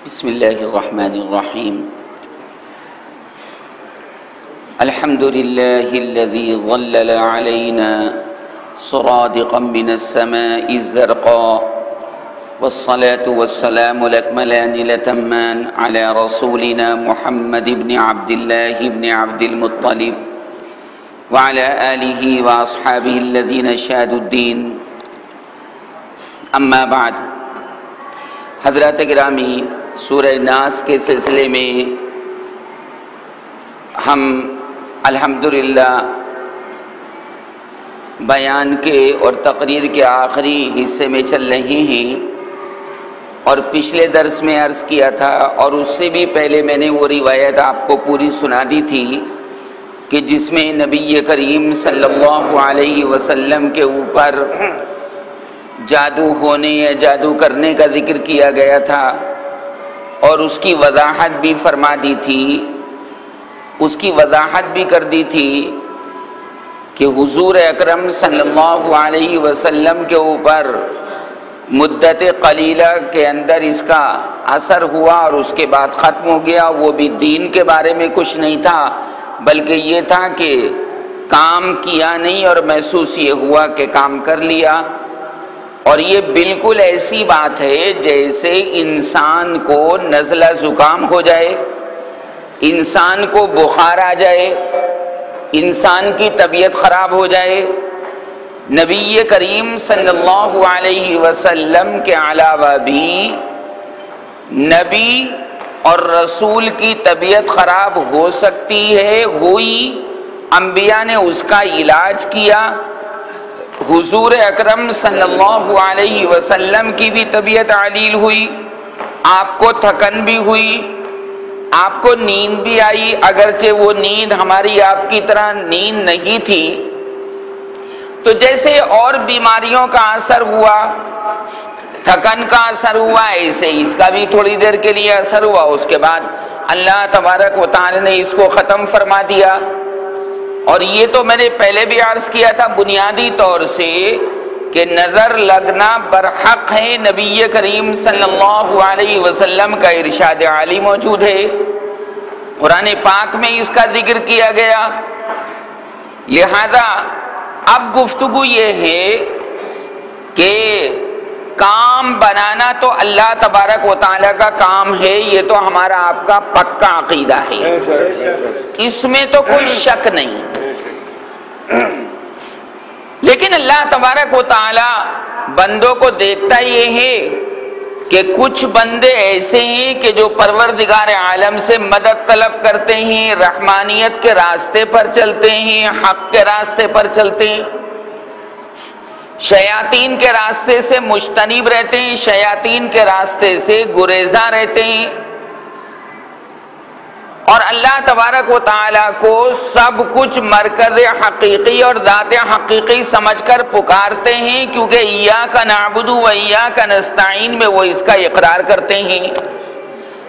بسم الله الرحمن الرحيم. الحمد لله الذي ظلل علينا صرادقا من السماء الزرقاء، والصلاة والسلام الأكملان الأتمان على رسولنا محمد بن عبد الله بن عبد المطلب وعلى آله وأصحابه الذين شادوا الدين. اما بعد، حضرات گرامی، سورہ ناس کے سلسلے میں ہم الحمدللہ بیان کے اور تقریر کے آخری حصے میں چل رہے ہیں، اور پچھلے درس میں عرض کیا تھا اور اس سے بھی پہلے میں نے وہ روایت آپ کو پوری سنا دی تھی کہ جس میں نبی کریم صلی اللہ علیہ وسلم کے اوپر جادو ہونے یا جادو کرنے کا ذکر کیا گیا تھا، اور اس کی وضاحت بھی فرما دی تھی، اس کی وضاحت بھی کر دی تھی کہ حضور اکرم صلی اللہ علیہ وسلم کے اوپر مدت قلیلہ کے اندر اس کا اثر ہوا اور اس کے بعد ختم ہو گیا. وہ بھی دین کے بارے میں کچھ نہیں تھا، بلکہ یہ تھا کہ کام کیا نہیں اور محسوس یہ ہوا کہ کام کر لیا. اور یہ بالکل ایسی بات ہے جیسے انسان کو نزلہ زکام ہو جائے، انسان کو بخار آ جائے، انسان کی طبیعت خراب ہو جائے. نبی کریم صلی اللہ علیہ وسلم کے علاوہ بھی نبی اور رسول کی طبیعت خراب ہو سکتی ہے، ہوئی، انبیاء نے اس کا علاج کیا. حضور اکرم صلی اللہ علیہ وسلم کی بھی طبیعت علیل ہوئی، آپ کو تھکن بھی ہوئی، آپ کو نیند بھی آئی، اگرچہ وہ نیند ہماری آپ کی طرح نیند نہیں تھی. تو جیسے اور بیماریوں کا اثر ہوا، تھکن کا اثر ہوا، ایسے اس کا بھی تھوڑی دیر کے لیے اثر ہوا، اس کے بعد اللہ تبارک و تعالی نے اس کو ختم فرما دیا. اور یہ تو میں نے پہلے بھی عرض کیا تھا بنیادی طور سے کہ نظر لگنا برحق ہے. نبی کریم صلی اللہ علیہ وسلم کا ارشاد عالی موجود ہے، قرآن پاک میں اس کا ذکر کیا گیا. لہذا اب گفتگو یہ ہے کہ کام بنانا تو اللہ تبارک و تعالیٰ کا کام ہے، یہ تو ہمارا آپ کا پکا عقیدہ ہے، اس میں تو کوئی شک نہیں. لیکن اللہ تبارک و تعالیٰ بندوں کو دیکھتا یہ ہے کہ کچھ بندے ایسے ہیں کہ جو پروردگار عالم سے مدد طلب کرتے ہیں، رحمانیت کے راستے پر چلتے ہیں، حق کے راستے پر چلتے ہیں، شیاطین کے راستے سے مجتنب رہتے ہیں، شیاطین کے راستے سے گریزاں رہتے ہیں، اور اللہ تبارک و تعالیٰ کو سب کچھ مرکز حقیقی اور ذات حقیقی سمجھ کر پکارتے ہیں، کیونکہ ایاک نعبد و ایاک نستعین میں وہ اس کا اقرار کرتے ہیں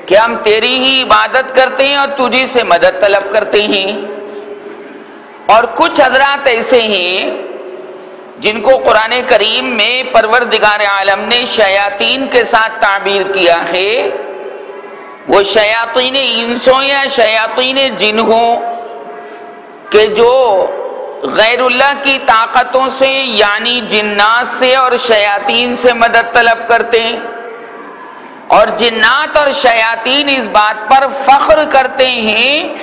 کہ ہم تیری ہی عبادت کرتے ہیں اور تجھی سے مدد طلب کرتے ہیں. اور کچھ حضرات ایسے ہیں جن کو قرآن کریم میں پروردگار عالم نے شیاطین کے ساتھ تعبیر کیا ہے. وہ شیاطین انس ہوں یا شیاطین جن ہوں کہ جو غیر اللہ کی طاقتوں سے یعنی جنات سے اور شیاطین سے مدد طلب کرتے ہیں. اور جنات اور شیاطین اس بات پر فخر کرتے ہیں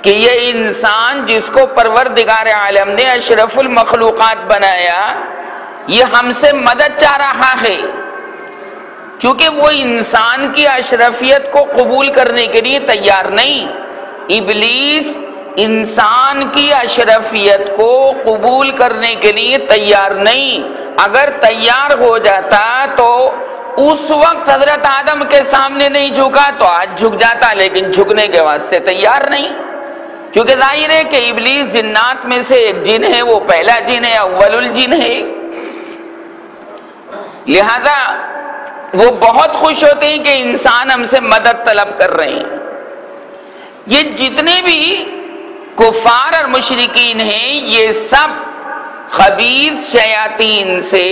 کہ یہ انسان جس کو پروردگار عالم نے اشرف المخلوقات بنایا، یہ ہم سے مدد چاہ رہا ہے، کیونکہ وہ انسان کی اشرفیت کو قبول کرنے کے لیے تیار نہیں. ابلیس انسان کی اشرفیت کو قبول کرنے کے لیے تیار نہیں. اگر تیار ہو جاتا تو اس وقت حضرت آدم کے سامنے نہیں جھکا تو آج جھک جاتا، لیکن جھکنے کے واسطے تیار نہیں، کیونکہ ظاہر ہے کہ ابلیس جنات میں سے ایک جن ہے، وہ پہلا جن ہے، اول الجن ہے. لہذا وہ بہت خوش ہوتے ہیں کہ انسان ہم سے مدد طلب کر رہے ہیں. یہ جتنے بھی کفار اور مشرکین ہیں، یہ سب خبیث شیاطین سے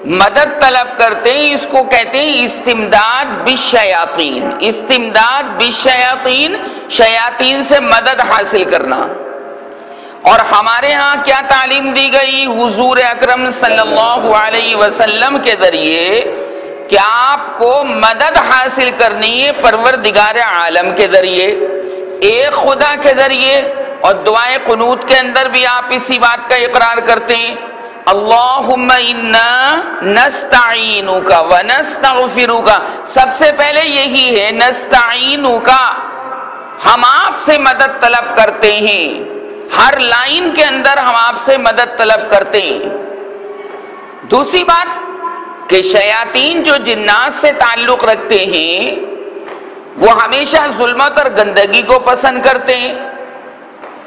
مدد طلب کرتے ہیں، اس کو کہتے ہیں استمداد بالشیاطین۔ استمداد بالشیاطین، شیاطین سے مدد حاصل کرنا۔ اور ہمارے ہاں کیا تعلیم دی گئی حضور اکرم صلی اللہ علیہ وسلم کے ذریعے کہ آپ کو مدد حاصل کرنی ہے پروردگار عالم کے ذریعے، ایک خدا کے ذریعے۔ اور دعائے قنوت کے اندر بھی آپ اسی بات کا اقرار کرتے ہیں، اللہم انا نستعینک ونستغفرک۔ سب سے پہلے یہی ہے نستعینک، ہم آپ سے مدد طلب کرتے ہیں، ہر لائن کے اندر ہم آپ سے مدد طلب کرتے ہیں۔ دوسری بات کہ شیاطین جو جنات سے تعلق رکھتے ہیں وہ ہمیشہ ظلمت اور گندگی کو پسند کرتے ہیں،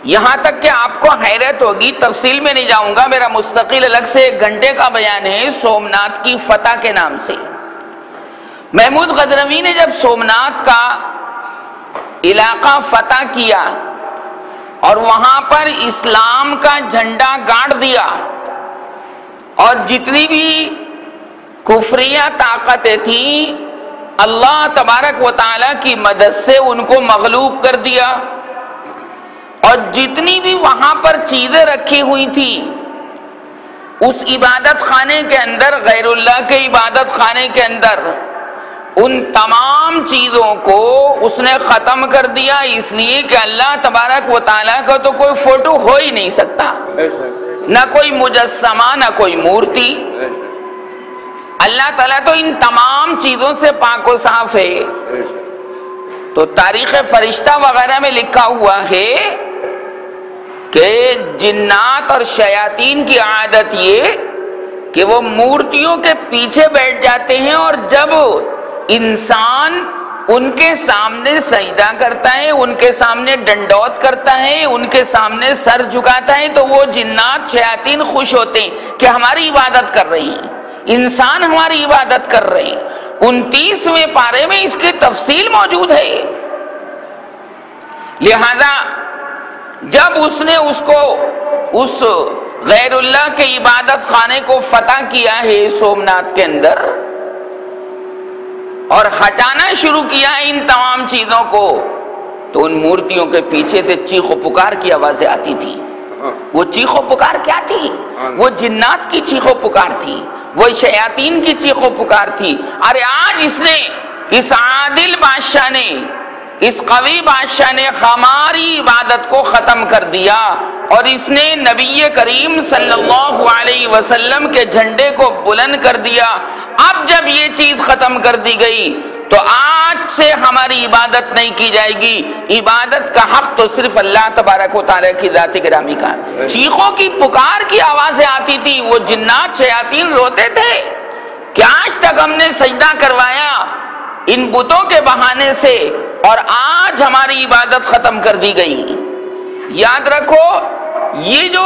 یہاں تک کہ آپ کو حیرت ہوگی، تفصیل میں نہیں جاؤں گا، میرا مستقل الگ سے 1 گھنٹے کا بیان ہے سومناتھ کی فتح کے نام سے۔ محمود غزنوی نے جب سومناتھ کا علاقہ فتح کیا اور وہاں پر اسلام کا جھنڈا گاڑ دیا اور جتنی بھی کفریہ طاقتیں تھیں اللہ تبارک و تعالیٰ کی مدد سے ان کو مغلوب کر دیا، اور جتنی بھی وہاں پر چیزیں رکھی ہوئی تھی اس عبادت خانے کے اندر، غیر اللہ کے عبادت خانے کے اندر، ان تمام چیزوں کو اس نے ختم کر دیا، اس لیے کہ اللہ تبارک و تعالیٰ کا تو کوئی فوٹو ہو ہی نہیں سکتا، نہ کوئی مجسمہ نہ کوئی مورتی۔ اللہ تعالیٰ تو ان تمام چیزوں سے پاک و صاف ہے۔ تو تاریخ فرشتہ وغیرہ میں لکھا ہوا ہے کہ جنات اور شیاطین کی عادت یہ کہ وہ مورتیوں کے پیچھے بیٹھ جاتے ہیں، اور جب انسان ان کے سامنے سجدہ کرتا ہے، ان کے سامنے ڈنڈوت کرتا ہے، ان کے سامنے سر جھکاتا ہے، تو وہ جنات شیاطین خوش ہوتے ہیں کہ ہماری عبادت کر رہی ہیں، انسان ہماری عبادت کر رہے ہیں۔ 29ویں پارے میں اس کی تفصیل موجود ہے۔ لہذا جب اس نے اس غیر اللہ کے عبادت خانے کو فتح کیا ہے سومناتھ کے اندر اور ہٹانا شروع کیا ہے ان تمام چیزوں کو، تو ان مورتیوں کے پیچھے سے چیخ و پکار کی آوازیں آتی تھی۔ وہ چیخ و پکار کیا تھی؟ وہ جنات کی چیخ و پکار تھی، وہ شیاطین کی چیخ و پکار تھی۔ ارے آج اس عادل بادشاہ نے، اس قوی بادشاہ نے ہماری عبادت کو ختم کر دیا، اور اس نے نبی کریم صلی اللہ علیہ وسلم کے جھنڈے کو بلند کر دیا۔ اب جب یہ چیز ختم کر دی گئی تو آج سے ہماری عبادت نہیں کی جائے گی، عبادت کا حق تو صرف اللہ تبارک و تعالیٰ کی ذات گرامی کا۔ چیخوں کی پکار کی آوازیں آتی تھی، وہ جنات شیاطین روتے تھے کہ آج تک ہم نے سجدہ کروایا ان بتوں کے بہانے سے، اور آج ہماری عبادت ختم کر دی گئی۔ یاد رکھو، یہ جو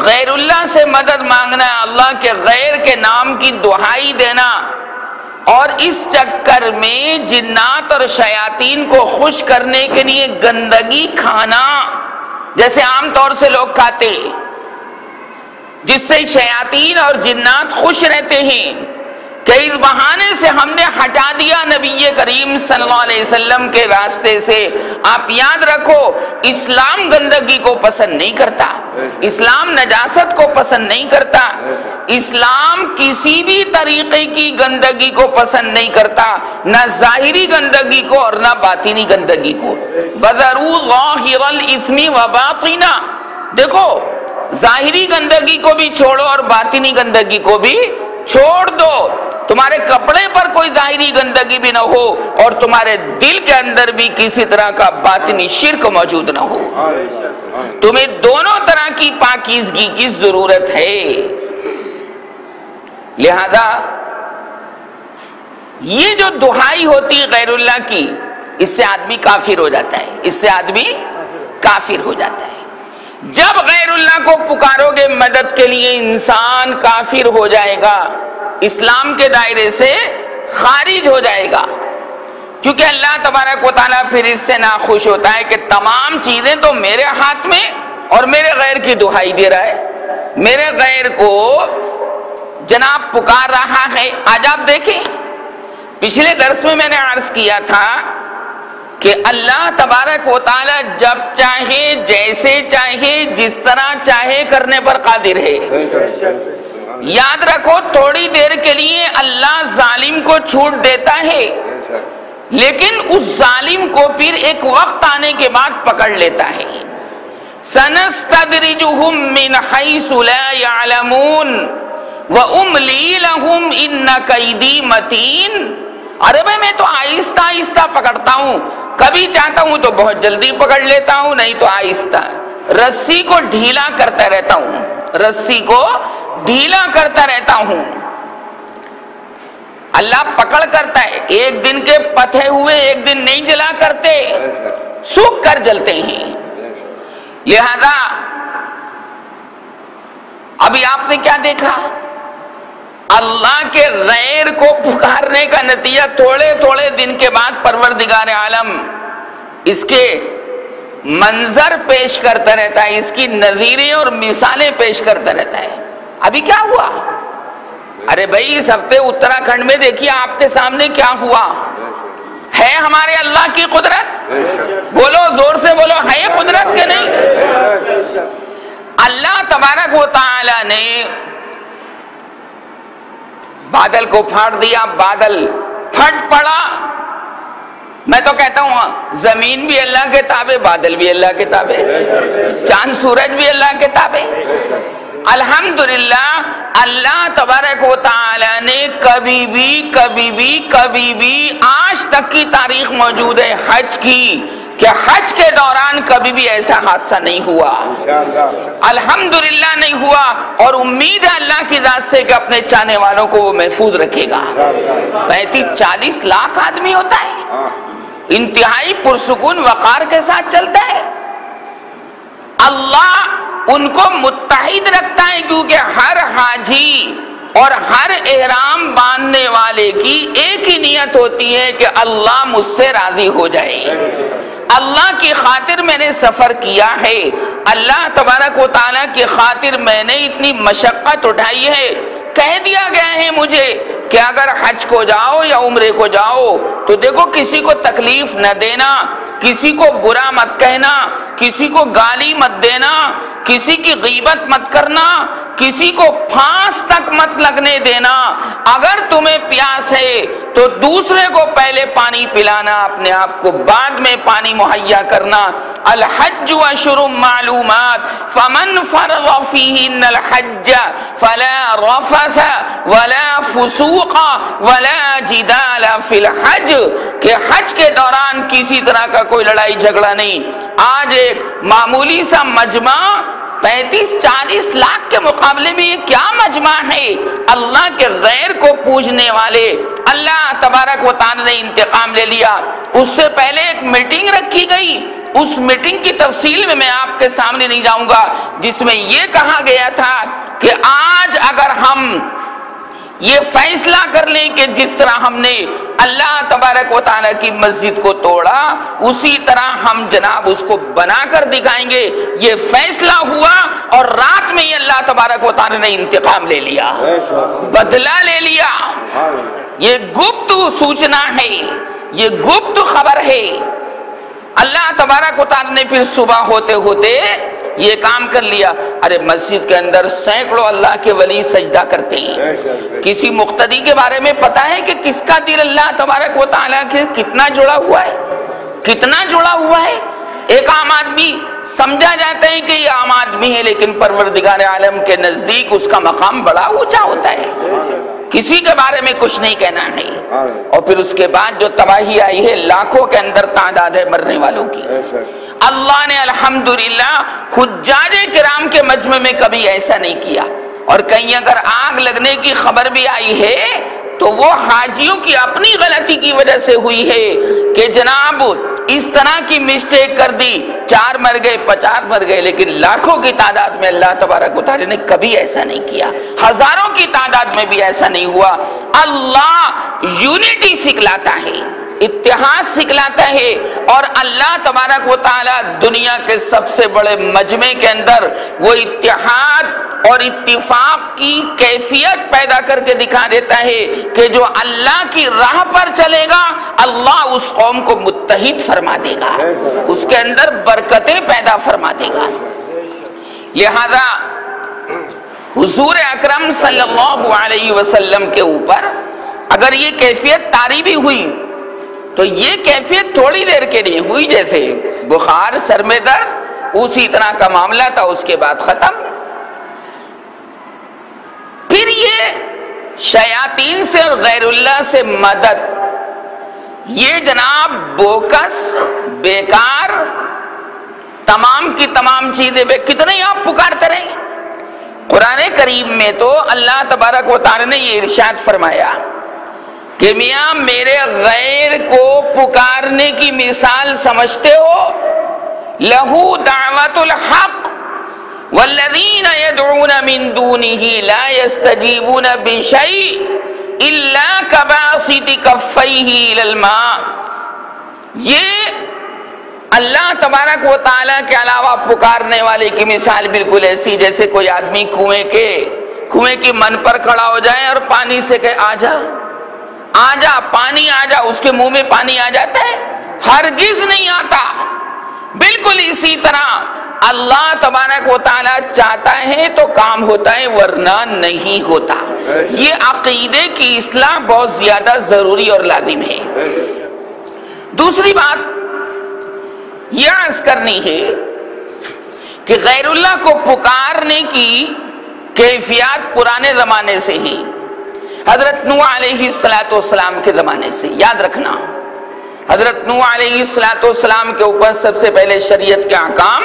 غیر اللہ سے مدد مانگنا، اللہ کے غیر کے نام کی دہائی دینا، اور اس چکر میں جنات اور شیاطین کو خوش کرنے کے لیے گندگی کھانا، جیسے عام طور سے لوگ کھاتے، جس سے شیاطین اور جنات خوش رہتے ہیں کہ اس بہانے سے ہم نے ہٹا دیا نبی کریم صلی اللہ علیہ وسلم کے راستے سے۔ آپ یاد رکھو، اسلام گندگی کو پسند نہیں کرتا، اسلام نجاست کو پسند نہیں کرتا، اسلام کسی بھی طریقے کی گندگی کو پسند نہیں کرتا، نہ ظاہری گندگی کو اور نہ باطنی گندگی کو۔ وَذَرُوا ظَاهِرَ الْإِثْمِ وَبَاطِنَ، دیکھو ظاہری گندگی کو بھی چھوڑو اور باطنی گندگی کو بھی چھوڑ دو، تمہارے کپڑے پر کوئی ظاہری گندگی بھی نہ ہو اور تمہارے دل کے اندر بھی کسی طرح کا باطنی شرک موجود نہ ہو۔ تمہیں دونوں طرح کی پاکیزگی کی ضرورت ہے۔ لہذا یہ جو دہائی ہوتی غیر اللہ کی، اس سے آدمی کافر ہو جاتا ہے، اس سے آدمی کافر ہو جاتا ہے۔ جب غیر اللہ کو پکارو گے مدد کے لیے، انسان کافر ہو جائے گا، اسلام کے دائرے سے خارج ہو جائے گا، کیونکہ اللہ تبارک و تعالیٰ پھر اس سے ناخوش ہوتا ہے کہ تمام چیزیں تو میرے ہاتھ میں اور میرے غیر کی دہائی دے رہا ہے، میرے غیر کو جناب پکار رہا ہے. آج آپ دیکھیں پچھلے درس میں نے عرض کیا تھا کہ اللہ تبارک و تعالی جب چاہے جیسے چاہے جس طرح چاہے کرنے پر قادر ہے. یاد رکھو تھوڑی دیر کے لیے اللہ ظالم کو چھوٹ دیتا ہے لیکن اس ظالم کو پھر ایک وقت آنے کے بعد پکڑ لیتا ہے. سنستدرجہم من حیث لا یعلمون واملی لہم ان کیدی متین. ارے بھائی میں تو آہستہ آہستہ پکڑتا ہوں, کبھی چاہتا ہوں تو بہت جلدی پکڑ لیتا ہوں, نہیں تو آہستہ. رسی کو ڈھیلا کرتا رہتا ہوں, رسی کو ڈھیلا کرتا رہتا ہوں. اللہ پکڑ کرتا ہے. ایک دن کے پتھے ہوئے ایک دن نہیں جلا کرتے, سوکھ کر جلتے ہیں. لہذا ابھی آپ نے کیا دیکھا, اللہ کے غیر کو پکارنے کا نتیجہ تھوڑے تھوڑے دن کے بعد پروردگار عالم اس کے منظر پیش کرتا رہتا ہے, اس کی نظیریں اور مثالیں پیش کرتا رہتا ہے. ابھی کیا ہوا؟ ارے بھائی اس ہفتے اتراکھنڈ میں دیکھیے آپ کے سامنے کیا ہوا. ہے ہمارے اللہ کی قدرت؟ بولو زور سے بولو, ہے قدرت کہ نہیں؟ اللہ تبارک و تعالی نے بادل کو پھاڑ دیا, بادل پھٹ پڑا. میں تو کہتا ہوں زمین بھی اللہ کے تابع, بادل بھی اللہ کے تابع, چاند سورج بھی اللہ کے تابع. الحمدللہ اللہ تبارک و تعالی نے کبھی بھی آج تک کی تاریخ موجود ہے حج کی کہ حج کے دوران کبھی بھی ایسا حادثہ نہیں ہوا. الحمدللہ نہیں ہوا, اور امید ہے اللہ کی ذات سے کہ اپنے چاہنے والوں کو وہ محفوظ رکھے گا. 35-40 لاکھ آدمی ہوتا ہے, انتہائی پرسکون وقار کے ساتھ چلتا ہے. اللہ ان کو متحد رکھتا ہے کیونکہ ہر حاجی اور ہر احرام باندھنے والے کی ایک ہی نیت ہوتی ہے کہ اللہ مجھ سے راضی ہو جائے, اللہ کی خاطر میں نے سفر کیا ہے, اللہ تبارک و تعالیٰ کی خاطر میں نے اتنی مشقت اٹھائی ہے. کہہ دیا گیا ہے مجھے کہ اگر حج کو جاؤ یا عمرے کو جاؤ تو دیکھو کسی کو تکلیف نہ دینا, کسی کو برا مت کہنا, کسی کو گالی مت دینا, کسی کی غیبت مت کرنا, کسی کو پھانس تک مت لگنے دینا. اگر تمہیں پیاس ہے تو دوسرے کو پہلے پانی پلانا, اپنے آپ کو بعد میں پانی مہیا کرنا. الحج اشہر معلومات فمن فرض فیہن الحج فلا رفث ولا فسوق ولا جدال فی الحج, کہ حج کے دوران کسی طرح کا کوئی لڑائی جھگڑا نہیں. آج ایک معمولی سا مجمع 35-40 لاکھ کے مقابلے میں یہ کیا مجمع ہے, اللہ کے غیر کو پوجنے والے. اللہ تبارک و تعالی نے انتقام لے لیا. اس سے پہلے ایک میٹنگ رکھی گئی, اس میٹنگ کی تفصیل میں آپ کے سامنے نہیں جاؤں گا, جس میں یہ کہا گیا تھا کہ آج اگر ہم یہ فیصلہ کر لیں کہ جس طرح ہم نے اللہ تبارک و تعالیٰ کی مسجد کو توڑا اسی طرح ہم جناب اس کو بنا کر دکھائیں گے. یہ فیصلہ ہوا اور رات میں یہ اللہ تبارک و تعالیٰ نے انتقام لے لیا, بدلہ لے لیا. یہ گپت سوچنا ہے, یہ گپت خبر ہے. اللہ تبارک و تعالیٰ نے پھر صبح ہوتے ہوتے یہ کام کر لیا. ارے مسجد کے اندر سینکڑوں اللہ کے ولی سجدہ کرتے ہیں. کسی مقتدی کے بارے میں پتا ہے کہ کس کا دل اللہ تبارک و تعالیٰ کے کتنا جڑا ہوا ہے, کتنا جڑا ہوا ہے. ایک عام آدمی سمجھا جاتا ہے کہ یہ عام آدمی ہے, لیکن پروردگار عالم کے نزدیک اس کا مقام بڑا اونچا ہوتا ہے. کسی کے بارے میں کچھ نہیں کہنا ہے. اور پھر اس کے بعد جو تباہی آئی ہے, لاکھوں کے اندر تعداد ہے مرنے والوں کی. اللہ نے الحمدللہ حجاج کرام کے مجمع میں کبھی ایسا نہیں کیا. اور کہیں اگر آگ لگنے کی خبر بھی آئی ہے تو وہ حاجیوں کی اپنی غلطی کی وجہ سے ہوئی ہے کہ جناب اس طرح کی مسٹیک کر دی, 4 مر گئے 50 مر گئے, لیکن لاکھوں کی تعداد میں اللہ تبارک و تعالی نے کبھی ایسا نہیں کیا. ہزاروں کی تعداد میں بھی ایسا نہیں ہوا. اللہ یونٹی سکھلاتا ہے, اتحاد سکھلاتا ہے, اور اللہ تبارک و تعالی دنیا کے سب سے بڑے مجمع کے اندر وہ اتحاد اور اتفاق کی کیفیت پیدا کر کے دکھا دیتا ہے کہ جو اللہ کی راہ پر چلے گا اللہ اس قوم کو متحد فرما دے گا، اس کے اندر برکتیں پیدا فرما دے گا۔ لہذا حضور اکرم صلی اللہ علیہ وسلم کے اوپر اگر یہ کیفیت طاری بھی ہوئی تو یہ کیفیت تھوڑی دیر کے لیے ہوئی، جیسے بخار، سر میں درد، اسی طرح کا معاملہ تھا، اس کے بعد ختم۔ پھر یہ شیاطین سے اور غیر اللہ سے مدد، یہ جناب بوکس، بیکار، تمام کی تمام چیزیں کتنے آپ پکارتے رہیں گے؟ قرآن کریم میں تو اللہ تبارک و تعالی نے یہ ارشاد فرمایا کہ میاں میرے غیر کو پکارنے کی مثال سمجھتے ہو؟ لہو دعوت الحق والذین یدعون من دونہ لا یستجیبون بشیء الا کباسط کفیہ الی الماء۔ یہ اللہ تبارک و تعالیٰ کے علاوہ پکارنے والے کی مثال بالکل ایسی جیسے کوئی آدمی کنویں کی من پر کھڑا ہو جائے اور پانی سے کہے آ جا آ جا پانی آ جا، اس کے منہ میں پانی آ جاتا ہے؟ ہرگز نہیں آتا۔ بالکل اسی طرح اللہ تبارک و تعالیٰ چاہتا ہے تو کام ہوتا ہے، ورنہ نہیں ہوتا۔ یہ عقیدے کی اصلاح بہت زیادہ ضروری اور لازم ہے۔ دوسری بات یہ عرض کرنی ہے کہ غیر اللہ کو پکارنے کی کیفیات پرانے زمانے سے ہی، حضرت نوح علیہ السلام کے زمانے سے، یاد رکھنا حضرت نوح علیہ السلام کے اوپر سب سے پہلے شریعت کے احکام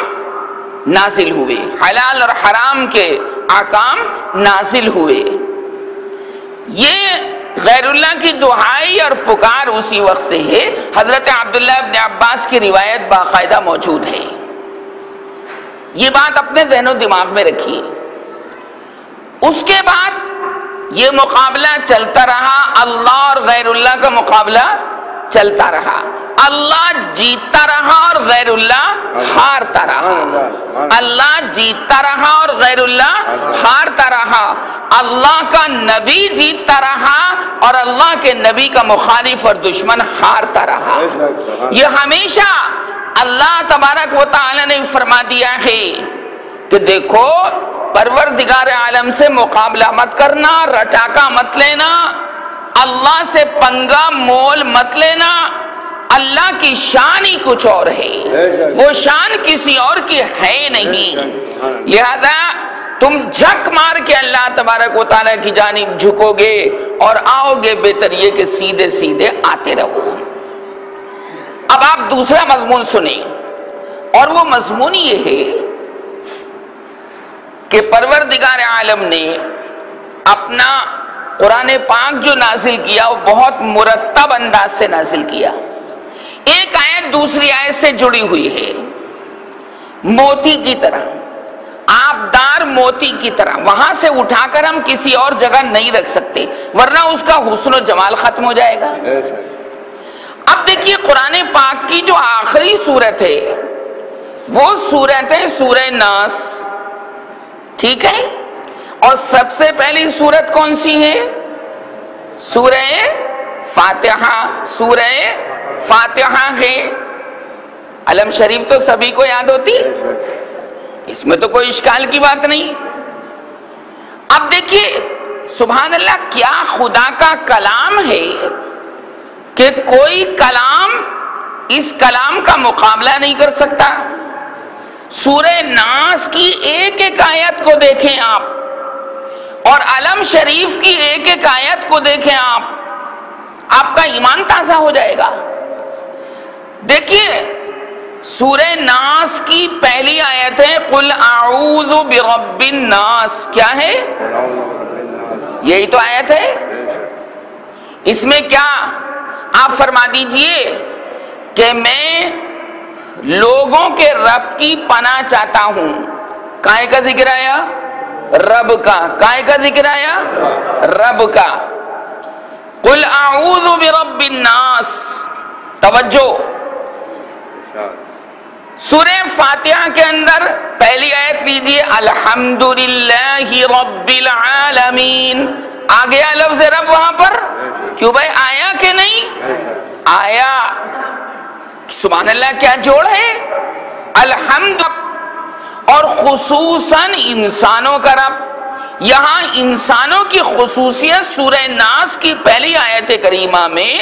نازل ہوئے، حلال اور حرام کے احکام نازل ہوئے۔ یہ غیر اللہ کی دعائی اور پکار اسی وقت سے ہے۔ حضرت عبداللہ ابن عباس کی روایت باقاعدہ موجود ہے، یہ بات اپنے ذہن و دماغ میں رکھیے۔ اس کے بعد یہ مقابلہ چلتا رہا، اللہ اور غیر اللہ کا مقابلہ چلتا رہا، اللہ جیتتا رہا اور غیر اللہ ہارتا رہا، اللہ جیتتا رہا اور غیر اللہ ہارتا رہا، اللہ کا نبی جیتتا رہا اور اللہ کے نبی کا مخالف اور دشمن ہارتا رہا۔ یہ ہمیشہ اللہ تبارک و تعالی نے فرما دیا ہے کہ دیکھو پروردگار عالم سے مقابلہ مت کرنا، رٹاکا مت لینا، اللہ سے پنگا مول مت لینا، اللہ کی شان ہی کچھ اور ہے، وہ شان کسی اور کی ہے نہیں۔ لہذا تم جھک مار کے اللہ تبارک و تعالیٰ کی جانب جھکو گے اور آؤ گے، بہتر یہ کہ سیدھے سیدھے آتے رہو۔ اب آپ دوسرا مضمون سنیں، اور وہ مضمون یہ ہے کہ پروردگار عالم نے اپنا قرآن پاک جو نازل کیا وہ بہت مرتب انداز سے نازل کیا۔ ایک آیت دوسری آیت سے جڑی ہوئی ہے، موتی کی طرح، آبدار موتی کی طرح، وہاں سے اٹھا کر ہم کسی اور جگہ نہیں رکھ سکتے ورنہ اس کا حسن و جمال ختم ہو جائے گا۔ اب دیکھیے قرآن پاک کی جو آخری سورت ہے وہ سورت ہے سورہ ناس، ٹھیک ہے، اور سب سے پہلی سورت کون سی ہے؟ سورہ فاتحہ، سورہ فاتحہ ہے۔ علم شریف تو سبھی کو یاد ہوتی ہے، اس میں تو کوئی اشکال کی بات نہیں۔ اب دیکھیے سبحان اللہ، کیا خدا کا کلام ہے کہ کوئی کلام اس کلام کا مقابلہ نہیں کر سکتا۔ سورہ ناس کی ایک ایک آیت کو دیکھیں آپ، اور علم شریف کی ایک ایک آیت کو دیکھیں آپ کا ایمان تازہ ہو جائے گا۔ دیکھیے سورہ ناس کی پہلی آیت ہے قل اعوذ برب الناس، کیا ہے؟ یہی تو آیت ہے۔ اس میں کیا آپ فرما دیجئے کہ میں لوگوں کے رب کی پناہ چاہتا ہوں۔ کائے کا ذکر آیا؟ رب کا۔ کائے کا ذکر آیا؟ رب کا۔ قل اعوذ برب الناس، توجہ، سورہ فاتحہ کے اندر پہلی آیت لیجیے الحمدللہ رب العالمین، آ گیا لفظ رب وہاں پر؟ کیوں بھائی آیا کہ نہیں؟ آیا۔ سبحان اللہ، کیا جوڑ ہے؟ الحمد اور خصوصاً انسانوں کا رب۔ یہاں انسانوں کی خصوصیت سورہ ناس کی پہلی آیت کریمہ میں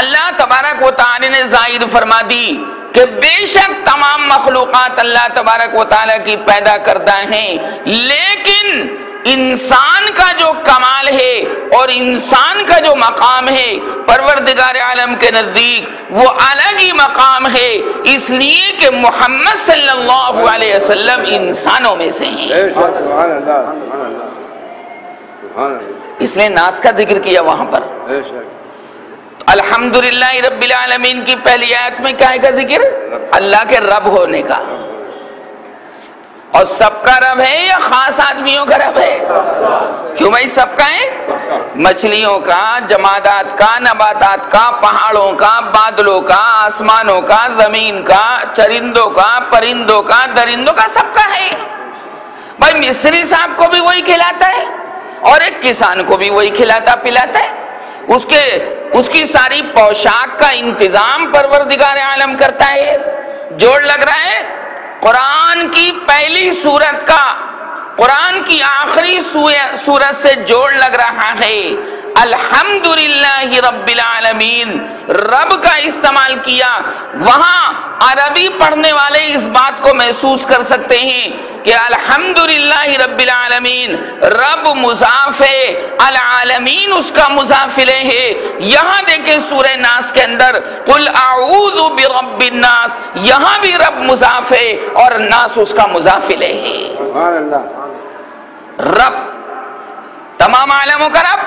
اللہ تبارک و تعالی نے ظاہر فرما دی کہ بے شک تمام مخلوقات اللہ تبارک و تعالی کی پیدا کردہ ہیں، لیکن انسان کا جو کمال ہے اور انسان کا جو مقام ہے پروردگار عالم کے نزدیک وہ الگ ہی مقام ہے، اس لیے کہ محمد صلی اللہ علیہ وسلم انسانوں میں سے ہیں۔ اس نے ناس کا ذکر کیا وہاں پر۔ الحمدللہ رب العالمین کی پہلی آیت میں کیا ہے کا ذکر؟ اللہ کے رب ہونے کا۔ اور سب کا رب ہے یا خاص آدمیوں کا رب ہے؟ کیوں بھائی سب کا ہے؟ مچھلیوں کا، جمادات کا، نباتات کا، پہاڑوں کا، بادلوں کا، آسمانوں کا، زمین کا، چرندوں کا، پرندوں کا، درندوں کا، سب کا ہے۔ بھائی مصری صاحب کو بھی وہی کھلاتا ہے اور ایک کسان کو بھی وہی کھلاتا پلاتا ہے، اس کی ساری پوشاک کا انتظام پروردگار عالم کرتا ہے۔ جوڑ لگ رہا ہے قرآن کی پہلی سورت کا قرآن کی آخری سورت سے جوڑ لگ رہا ہے۔ الحمدللہ رب العالمین رب کا استعمال کیا، وہاں عربی پڑھنے والے اس بات کو محسوس کر سکتے ہیں کہ الحمدللہ رب العالمین رب مضاف ہے، العالمین اس کا مضاف الیہ ہے۔ یہاں دیکھیں سورہ ناس کے اندر قل اعوذ برب الناس، یہاں بھی رب مضاف ہے اور ناس اس کا مضاف الیہ ہے۔ سبحان اللہ۔ رب تمام عالموں کا رب،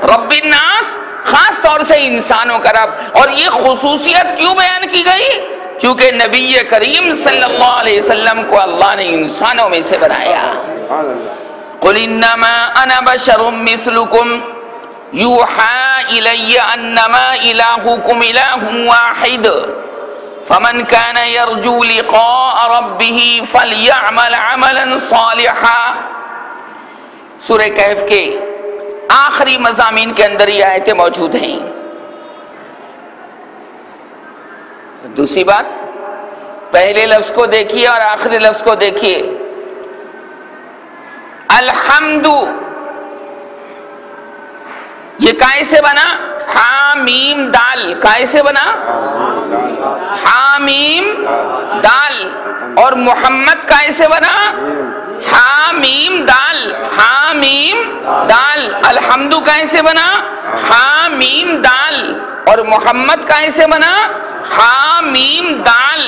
رب الناس خاص طور سے انسانوں کا رب۔ اور یہ خصوصیت کیوں بیان کی گئی؟ کیونکہ نبی کریم صلی اللہ علیہ وسلم کو اللہ نے انسانوں میں سے بنایا۔ قل انما انا بشر مثلکم یوحى الی انما الہکم الہ واحد فمن كان يرجو لقاء ربه فليعمل عملا صالحا۔ سورہ کہف کے آخری مضامین کے اندر یہ آیتیں موجود ہیں۔ دوسری بات، پہلے لفظ کو دیکھیے اور آخری لفظ کو دیکھیے۔ الحمد یہ کائے سے بنا؟ حامیم دال۔ کائے سے بنا؟ حامیم دال۔ اور محمد کائے سے بنا؟ حامیم دال۔ حامیم دال۔ الحمد کائے سے بنا؟ حامیم دال۔ اور محمد کائے سے بنا؟ حامیم دال۔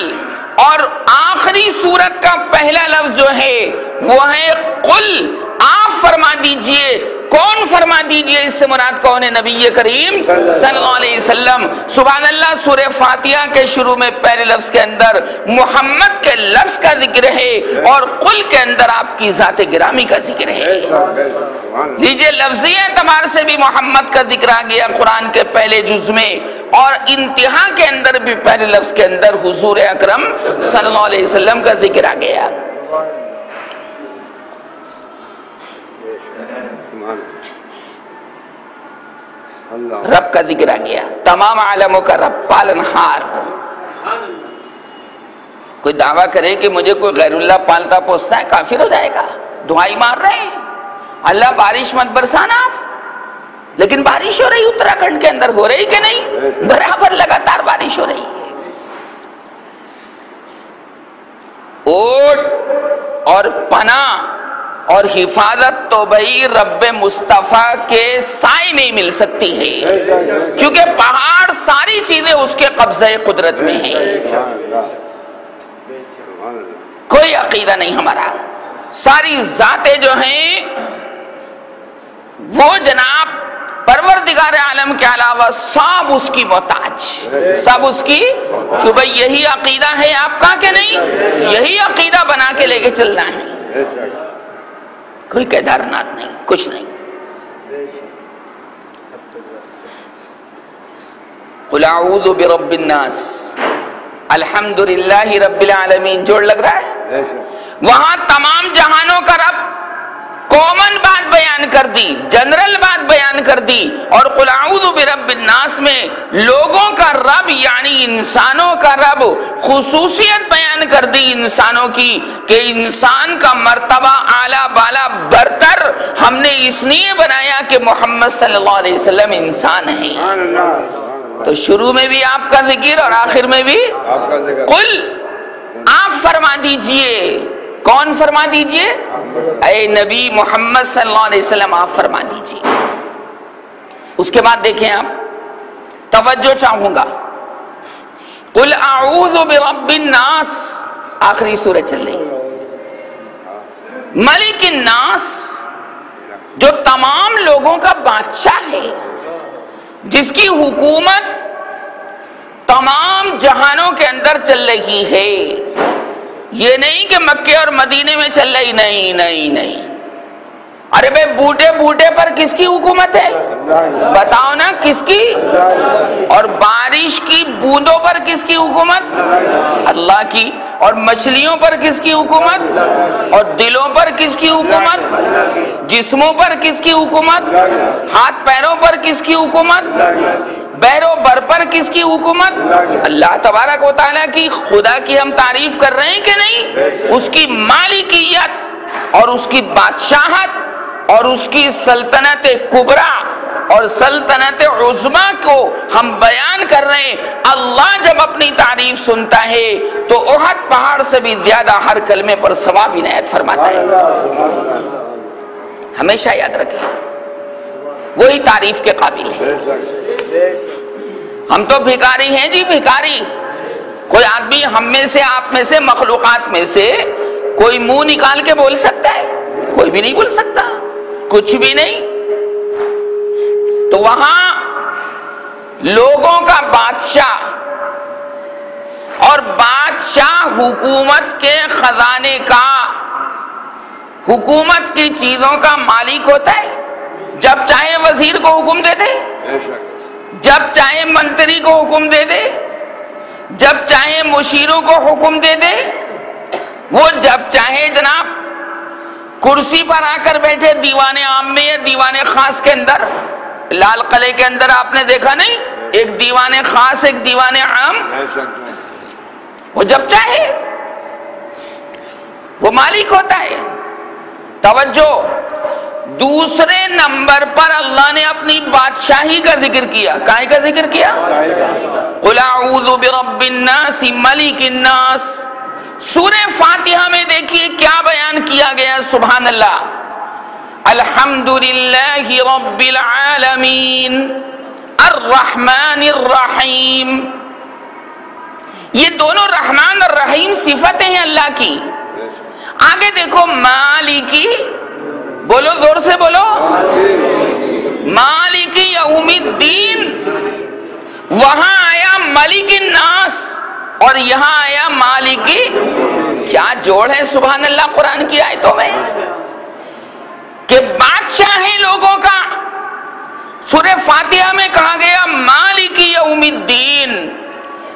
اور آخری سورت کا پہلا لفظ جو ہے وہ ہے قل، آپ فرما دیجئے۔ کون فرما دیجئے؟ اس سے مراد کون ہے؟ نبی کریم صلی اللہ علیہ وسلم۔ سبحان اللہ، سورہ فاتحہ کے شروع میں پہلے لفظ کے اندر محمد کے لفظ کا ذکر ہے اور قل کے اندر آپ کی ذات گرامی کا ذکر ہے۔ لیجئے لفظی اعتبار سے بھی محمد کا ذکر آ گیا قرآن کے پہلے جز میں، اور انتہا کے اندر بھی پہلے لفظ کے اندر حضور اکرم صلی اللہ علیہ وسلم کا ذکر آ گیا۔ رب کا ذکر آ گیا، تمام عالموں کا رب، پالنہار۔ کوئی دعویٰ کرے کہ مجھے کوئی غیر اللہ پالتا پوستا ہے، کافر ہو جائے گا۔ دعائی مار رہے ہیں اللہ بارش مت برسانا آپ، لیکن بارش ہو رہی اتراکھنڈ کے اندر، ہو رہی کہ نہیں؟ برابر لگاتار بارش ہو رہی ہے۔ اوٹ اور پناہ اور حفاظت تو بھائی رب مصطفیٰ کے سائے میں مل سکتی ہے، کیونکہ پہاڑ ساری چیزیں اس کے قبضہ قدرت میں ہیں۔ کوئی عقیدہ نہیں ہمارا، ساری ذاتیں جو ہیں وہ جناب پروردگار عالم کے علاوہ سب اس کی محتاج، سب اس کی۔ کہ بھائی یہی عقیدہ ہے آپ کا کہ نہیں؟ یہی عقیدہ بنا کے لے کے چلنا ہے، کوئی کیدارناتھ نہیں، کچھ نہیں۔ قل اعوذ برب الناس، الحمدللہ رب العالمین جوڑ لگ رہا ہے؟ وہاں تمام جہانوں کا رب کامن بات بیان کر دی، جنرل بات بیان کر دی، اور قل اعوذ برب الناس میں لوگوں کا رب یعنی انسانوں کا رب خصوصیت بیان کر دی انسانوں کی کہ انسان کا مرتبہ اعلیٰ بالا برتر ہم نے اس لیے بنایا کہ محمد صلی اللہ علیہ وسلم انسان ہیں۔ تو شروع میں بھی آپ کا ذکر اور آخر میں بھی قل، آپ فرما دیجئے۔ کون فرما دیجئے؟ اے نبی محمد صلی اللہ علیہ وسلم آپ فرما دیجئے۔ اس کے بعد دیکھیں آپ، توجہ چاہوں گا، قل اعوذ برب الناس، آخری سورہ چل رہی، ملک الناس جو تمام لوگوں کا بادشاہ ہے، جس کی حکومت تمام جہانوں کے اندر چل رہی ہے۔ یہ نہیں کہ مکے اور مدینے میں چل رہی، نہیں نہیں نہیں، ارے بھائی بوٹے بوٹے پر کس کی حکومت ہے؟ بتاؤ نا کس کی؟ اور بارش کی بوندوں پر کس کی حکومت؟ اللہ کی۔ اور مچھلیوں پر کس کی حکومت؟ اور دلوں پر کس کی حکومت؟ جسموں پر کس کی حکومت؟ ہاتھ پیروں پر کس کی حکومت؟ بحر و بر پر کس کی حکومت؟ اللہ تبارک و تعالیٰ کی۔ خدا کی ہم تعریف کر رہے ہیں کہ نہیں؟ اس کی مالکیت اور اس کی بادشاہت اور اس کی سلطنت کبریٰ اور سلطنت عظمیٰ کو ہم بیان کر رہے ہیں۔ اللہ جب اپنی تعریف سنتا ہے تو احد پہاڑ سے بھی زیادہ ہر کلمے پر ثواب عنایت فرماتا ہے۔ ہمیشہ یاد رکھیں، وہی تعریف کے قابل ہے۔ ہم تو بھکاری ہیں جی، بھکاری۔ کوئی آدمی ہم میں سے، آپ میں سے، مخلوقات میں سے کوئی منہ نکال کے بول سکتا ہے؟ کوئی بھی نہیں بول سکتا، کچھ بھی نہیں۔ تو وہاں لوگوں کا بادشاہ، اور بادشاہ حکومت کے خزانے کا، حکومت کی چیزوں کا مالک ہوتا ہے۔ جب چاہے وزیر کو حکم دے دے، جب چاہے منتری کو حکم دے دے، جب چاہے مشیروں کو حکم دے دے، وہ جب چاہے جناب کرسی پر آ کر بیٹھے، دیوان عام میں یا دیوان خاص کے اندر۔ لال قلعے کے اندر آپ نے دیکھا نہیں، ایک دیوان خاص ایک دیوان عام، وہ جب چاہے وہ مالک ہوتا ہے۔ توجہ، دوسرے نمبر پر اللہ نے اپنی بادشاہی کا ذکر کیا۔ کائے کا ذکر کیا؟ قل اعوذ برب الناس ملک الناس۔ سورہ فاتحہ میں دیکھیے کیا بیان کیا گیا، سبحان اللہ۔ الحمدللہ رب العالمین الرحمن الرحیم۔ یہ دونوں رحمان اور رحیم صفتیں ہیں اللہ کی۔ آگے دیکھو، مالکی، بولو زور سے بولو، مالک یوم الدین۔ وہاں آیا ملک الناس اور یہاں آیا مالکی۔ کیا جوڑ ہے سبحان اللہ قرآن کی آیتوں میں، کہ بادشاہ ہے لوگوں کا۔ سورہ فاتحہ میں کہا گیا مالک یوم الدین،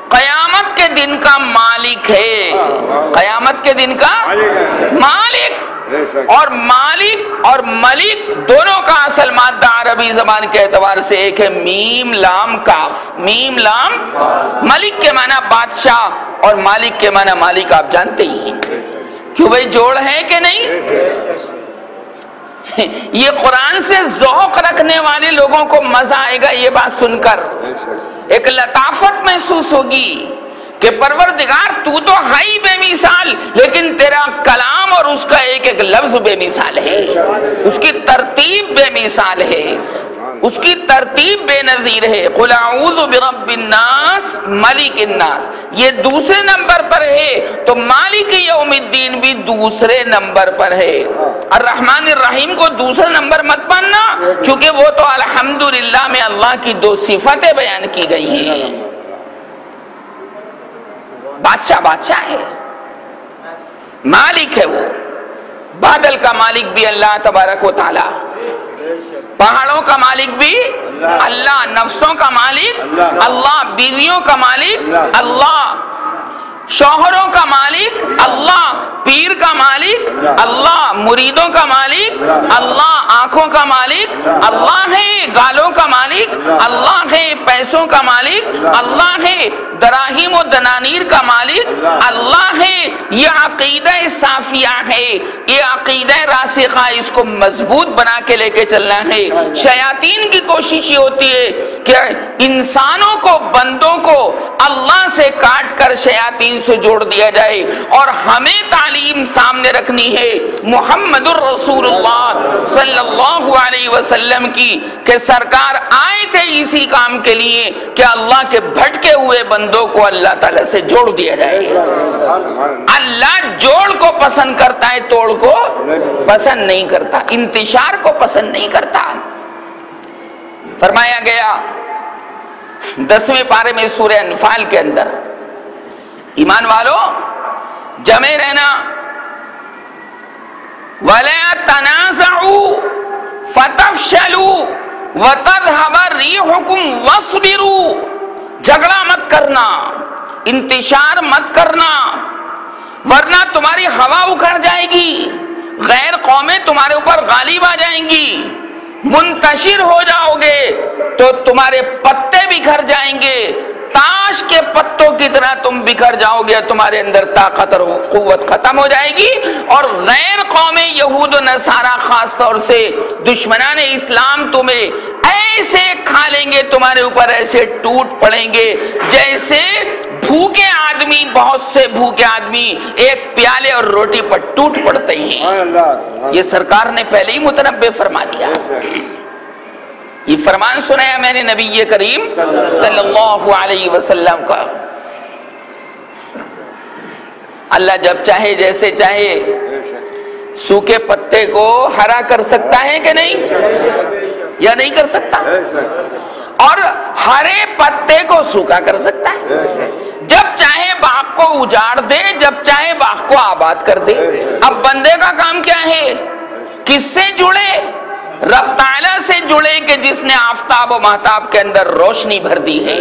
قیامت کے دن کا مالک ہے، قیامت کے دن کا مالک۔ اور مالک اور ملک دونوں کا اصل مادہ عربی زبان کے اعتبار سے ایک ہے، میم لام کاف۔ میم لام، ملک کے معنی بادشاہ اور مالک کے معنی مالک، آپ جانتے ہی ہیں۔ کیوں بھائی جوڑ ہے کہ نہیں؟ یہ قرآن سے ذوق رکھنے والے لوگوں کو مزہ آئے گا یہ بات سن کر، ایک لطافت محسوس ہوگی کہ پروردگار تو ہے ہی بے مثال، لیکن تیرا کلام اور اس کا ایک ایک لفظ بے مثال ہے، اس کی ترتیب بے مثال ہے، اس کی ترتیب بے نظیر ہے۔ قل اعوذ برب الناس ملک الناس، یہ دوسرے نمبر پر ہے، تو مالک یوم الدین بھی دوسرے نمبر پر ہے۔ الرحمن الرحیم کو دوسرا نمبر مت ماننا، کیونکہ وہ تو الحمدللہ میں اللہ کی دو صفتیں بیان کی گئی ہیں۔ بادشاہ بادشاہ ہے، مالک ہے، وہ بادل کا مالک بھی اللہ تبارک و تعالی، پہاڑوں کا مالک بھی اللہ، نفسوں کا مالک اللہ، بیویوں کا مالک اللہ، شوہروں کا مالک اللہ، پیر کا مالک اللہ، مریدوں کا مالک اللہ، آنکھوں کا مالک اللہ ہے، گالوں کا مالک اللہ ہے، پیسوں کا مالک اللہ ہے، دراہیم و دنانیر کا مالک اللہ ہے۔ یہ عقیدہ صافیہ ہے، یہ عقیدہ راسخہ، اس کو مضبوط بنا کے لے کے چلنا ہے۔ شیاطین کی کوشش یہ ہوتی ہے کہ انسانوں کو، بندوں کو اللہ سے کاٹ کر شیاطین سے جوڑ دیا جائے، اور ہمیں تعلیم سامنے رکھنی ہے محمد الرسول اللہ صلی اللہ علیہ وسلم کی، کہ سرکار آئے تھے اسی کام کے لیے کہ اللہ کے بھٹکے ہوئے بندوں کو اللہ تعالی سے جوڑ دیا جائے۔ اللہ جوڑ کو پسند کرتا ہے، توڑ کو پسند نہیں کرتا، انتشار کو پسند نہیں کرتا۔ فرمایا گیا 10ویں پارے میں سورہ انفال کے اندر، ایمان والو جمع رہنا، وَلَا تَنَازَعُوا فَتَفْشَلُوا وَتَذْهَبَ رِيحُكُمْ وَاصْبِرُوا، جھگڑا مت کرنا، انتشار مت کرنا، ورنہ تمہاری ہوا اکھڑ جائے گی، غیر قومیں تمہارے اوپر غالب آ جائیں گی، منتشر ہو جاؤ گے تو تمہارے پتے بکھر جائیں گے، تاش کے پتوں کی طرح تم بکھر جاؤ گے، تمہارے اندر طاقت اور قوت ختم ہو جائے گی، اور غیر قومیں یہود و نصارہ خاص طور سے دشمنان اسلام تمہیں ایسے کھا لیں گے، تمہارے اوپر ایسے ٹوٹ پڑیں گے جیسے بھوکے آدمی، بہت سے بھوکے آدمی ایک پیالے اور روٹی پر ٹوٹ پڑتے ہیں۔ یہ سرکار نے پہلے ہی متنبع فرما دیا۔ یہ فرمان سنایا میں نے نبی کریم صلی اللہ علیہ وسلم کا۔ اللہ جب چاہے جیسے چاہے سوکھے پتے کو ہرا کر سکتا ہے کہ نہیں، یا نہیں کر سکتا، اور ہرے پتے کو سوکھا کر سکتا ہے، جب چاہے باغ کو اجاڑ دے، جب چاہے باغ کو آباد کر دے۔ اب بندے کا کام کیا ہے؟ کس سے جڑے؟ رب تعالیٰ سے جڑے، کہ جس نے آفتاب و مہتاب کے اندر روشنی بھر دی ہے،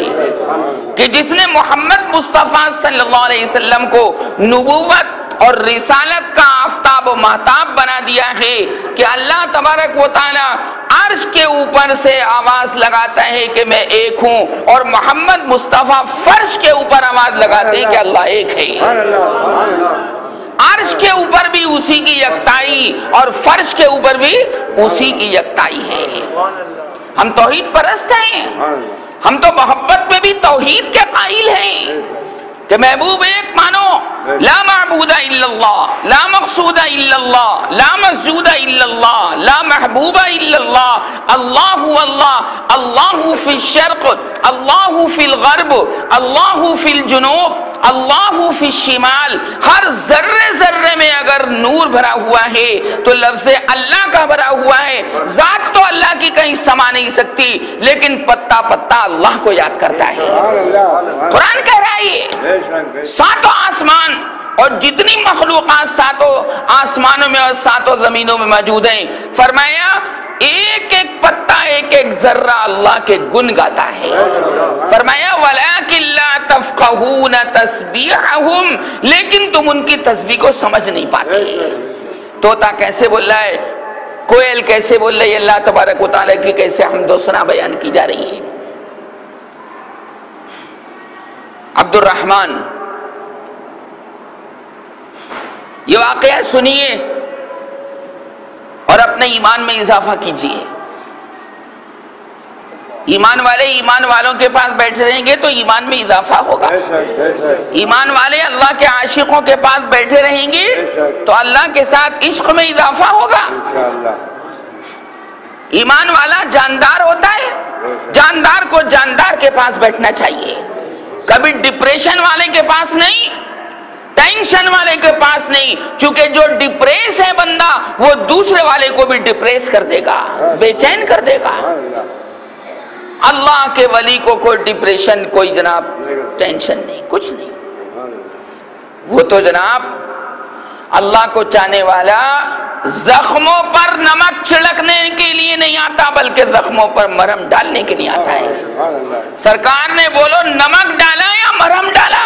کہ جس نے محمد مصطفیٰ صلی اللہ علیہ وسلم کو نبوت اور رسالت کا آفتاب و مہتاب بنا دیا ہے، کہ اللہ تبارک و تعالیٰ عرش کے اوپر سے آواز لگاتا ہے کہ میں ایک ہوں، اور محمد مصطفیٰ فرش کے اوپر آواز لگاتے ہیں کہ اللہ ایک ہے۔ عرش کے اوپر بھی اسی کی یکتائی، اور فرش کے اوپر بھی اسی کی یکتائی ہے۔ ہم توحید پرست ہیں، ہم تو محبت میں بھی توحید کے قائل ہیں کہ محبوب ایک مانو، لا معبود الا اللہ، لا مقصود الا اللہ، لا مسجود الا اللہ، لا محبوب الا اللہ، اللہ اللہ، اللہ فی الشرق، اللہ فی الغرب، اللہ فی الجنوب، اللہ فی الشمال۔ ہر ذرے ذرے میں اگر نور بھرا ہوا ہے تو لفظ اللہ کا بھرا ہوا ہے۔ ذات تو اللہ کی کہیں سما نہیں سکتی، لیکن پتا پتا اللہ کو یاد کرتا ہے۔ قرآن کہہ رہا ہے یہ ساتوں آسمان اور جتنی مخلوقات ساتوں آسمانوں میں اور ساتوں زمینوں میں موجود ہیں، فرمایا ایک ایک پتا، ایک ایک ذرہ اللہ کے گن گاتا ہے۔ فرمایا وَلَٰكِن لَّا تَفْقَهُونَ تَسْبِيحَهُمْ، لیکن تم ان کی تسبیح کو سمجھ نہیں پاتے۔ طوطا کیسے بول رہا ہے، کوئل کیسے بول رہی ہے، اللہ تبارک و تعالیٰ کی کیسے حمد و ثنا بیان کی جا رہی ہے۔ عبد الرحمن، یہ واقعہ سنیے اور اپنے ایمان میں اضافہ کیجیے۔ ایمان والے ایمان والوں کے پاس بیٹھے رہیں گے تو ایمان میں اضافہ ہوگا۔ ایمان والے اللہ کے عاشقوں کے پاس بیٹھے رہیں گے تو اللہ کے ساتھ عشق میں اضافہ ہوگا۔ ایمان والا جاندار ہوتا ہے، جاندار کو جاندار کے پاس بیٹھنا چاہیے، کبھی ڈپریشن والے کے پاس نہیں، ٹینشن والے کے پاس نہیں، کیونکہ جو ڈپریس ہے بندہ وہ دوسرے والے کو بھی ڈپریس کر دے گا، بے چین کر دے گا۔ اللہ کے ولی کو کوئی ڈپریشن، کوئی جناب ٹینشن نہیں، کچھ نہیں۔ وہ تو جناب اللہ کو چاہنے والا زخموں پر نمک چھڑکنے کے لیے نہیں آتا، بلکہ زخموں پر مرہم ڈالنے کے لیے آتا ہے۔ سرکار نے بولو نمک ڈالا یا مرہم ڈالا؟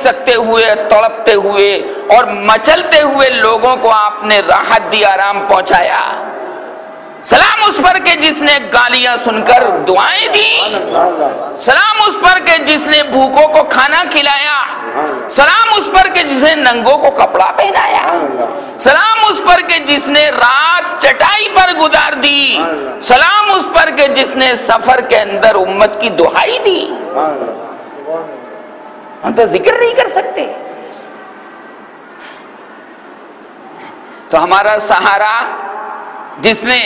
سکتے ہوئے، تڑپتے ہوئے اور مچلتے ہوئے لوگوں کو آپ نے راحت دی، آرام پہنچایا۔ سلام اس پر کہ جس نے گالیاں سن کر دعائیں دی، سلام اس پر کہ جس نے بھوکوں کو کھانا کھلایا، سلام اس پر کہ جس نے ننگوں کو کپڑا پہنایا، سلام اس پر کہ جس نے رات چٹائی پر گزار دی، سلام اس پر کہ جس نے سفر کے اندر امت کی دعائی دی۔ ہم تو ذکر نہیں کر سکتے۔ تو ہمارا سہارا جس نے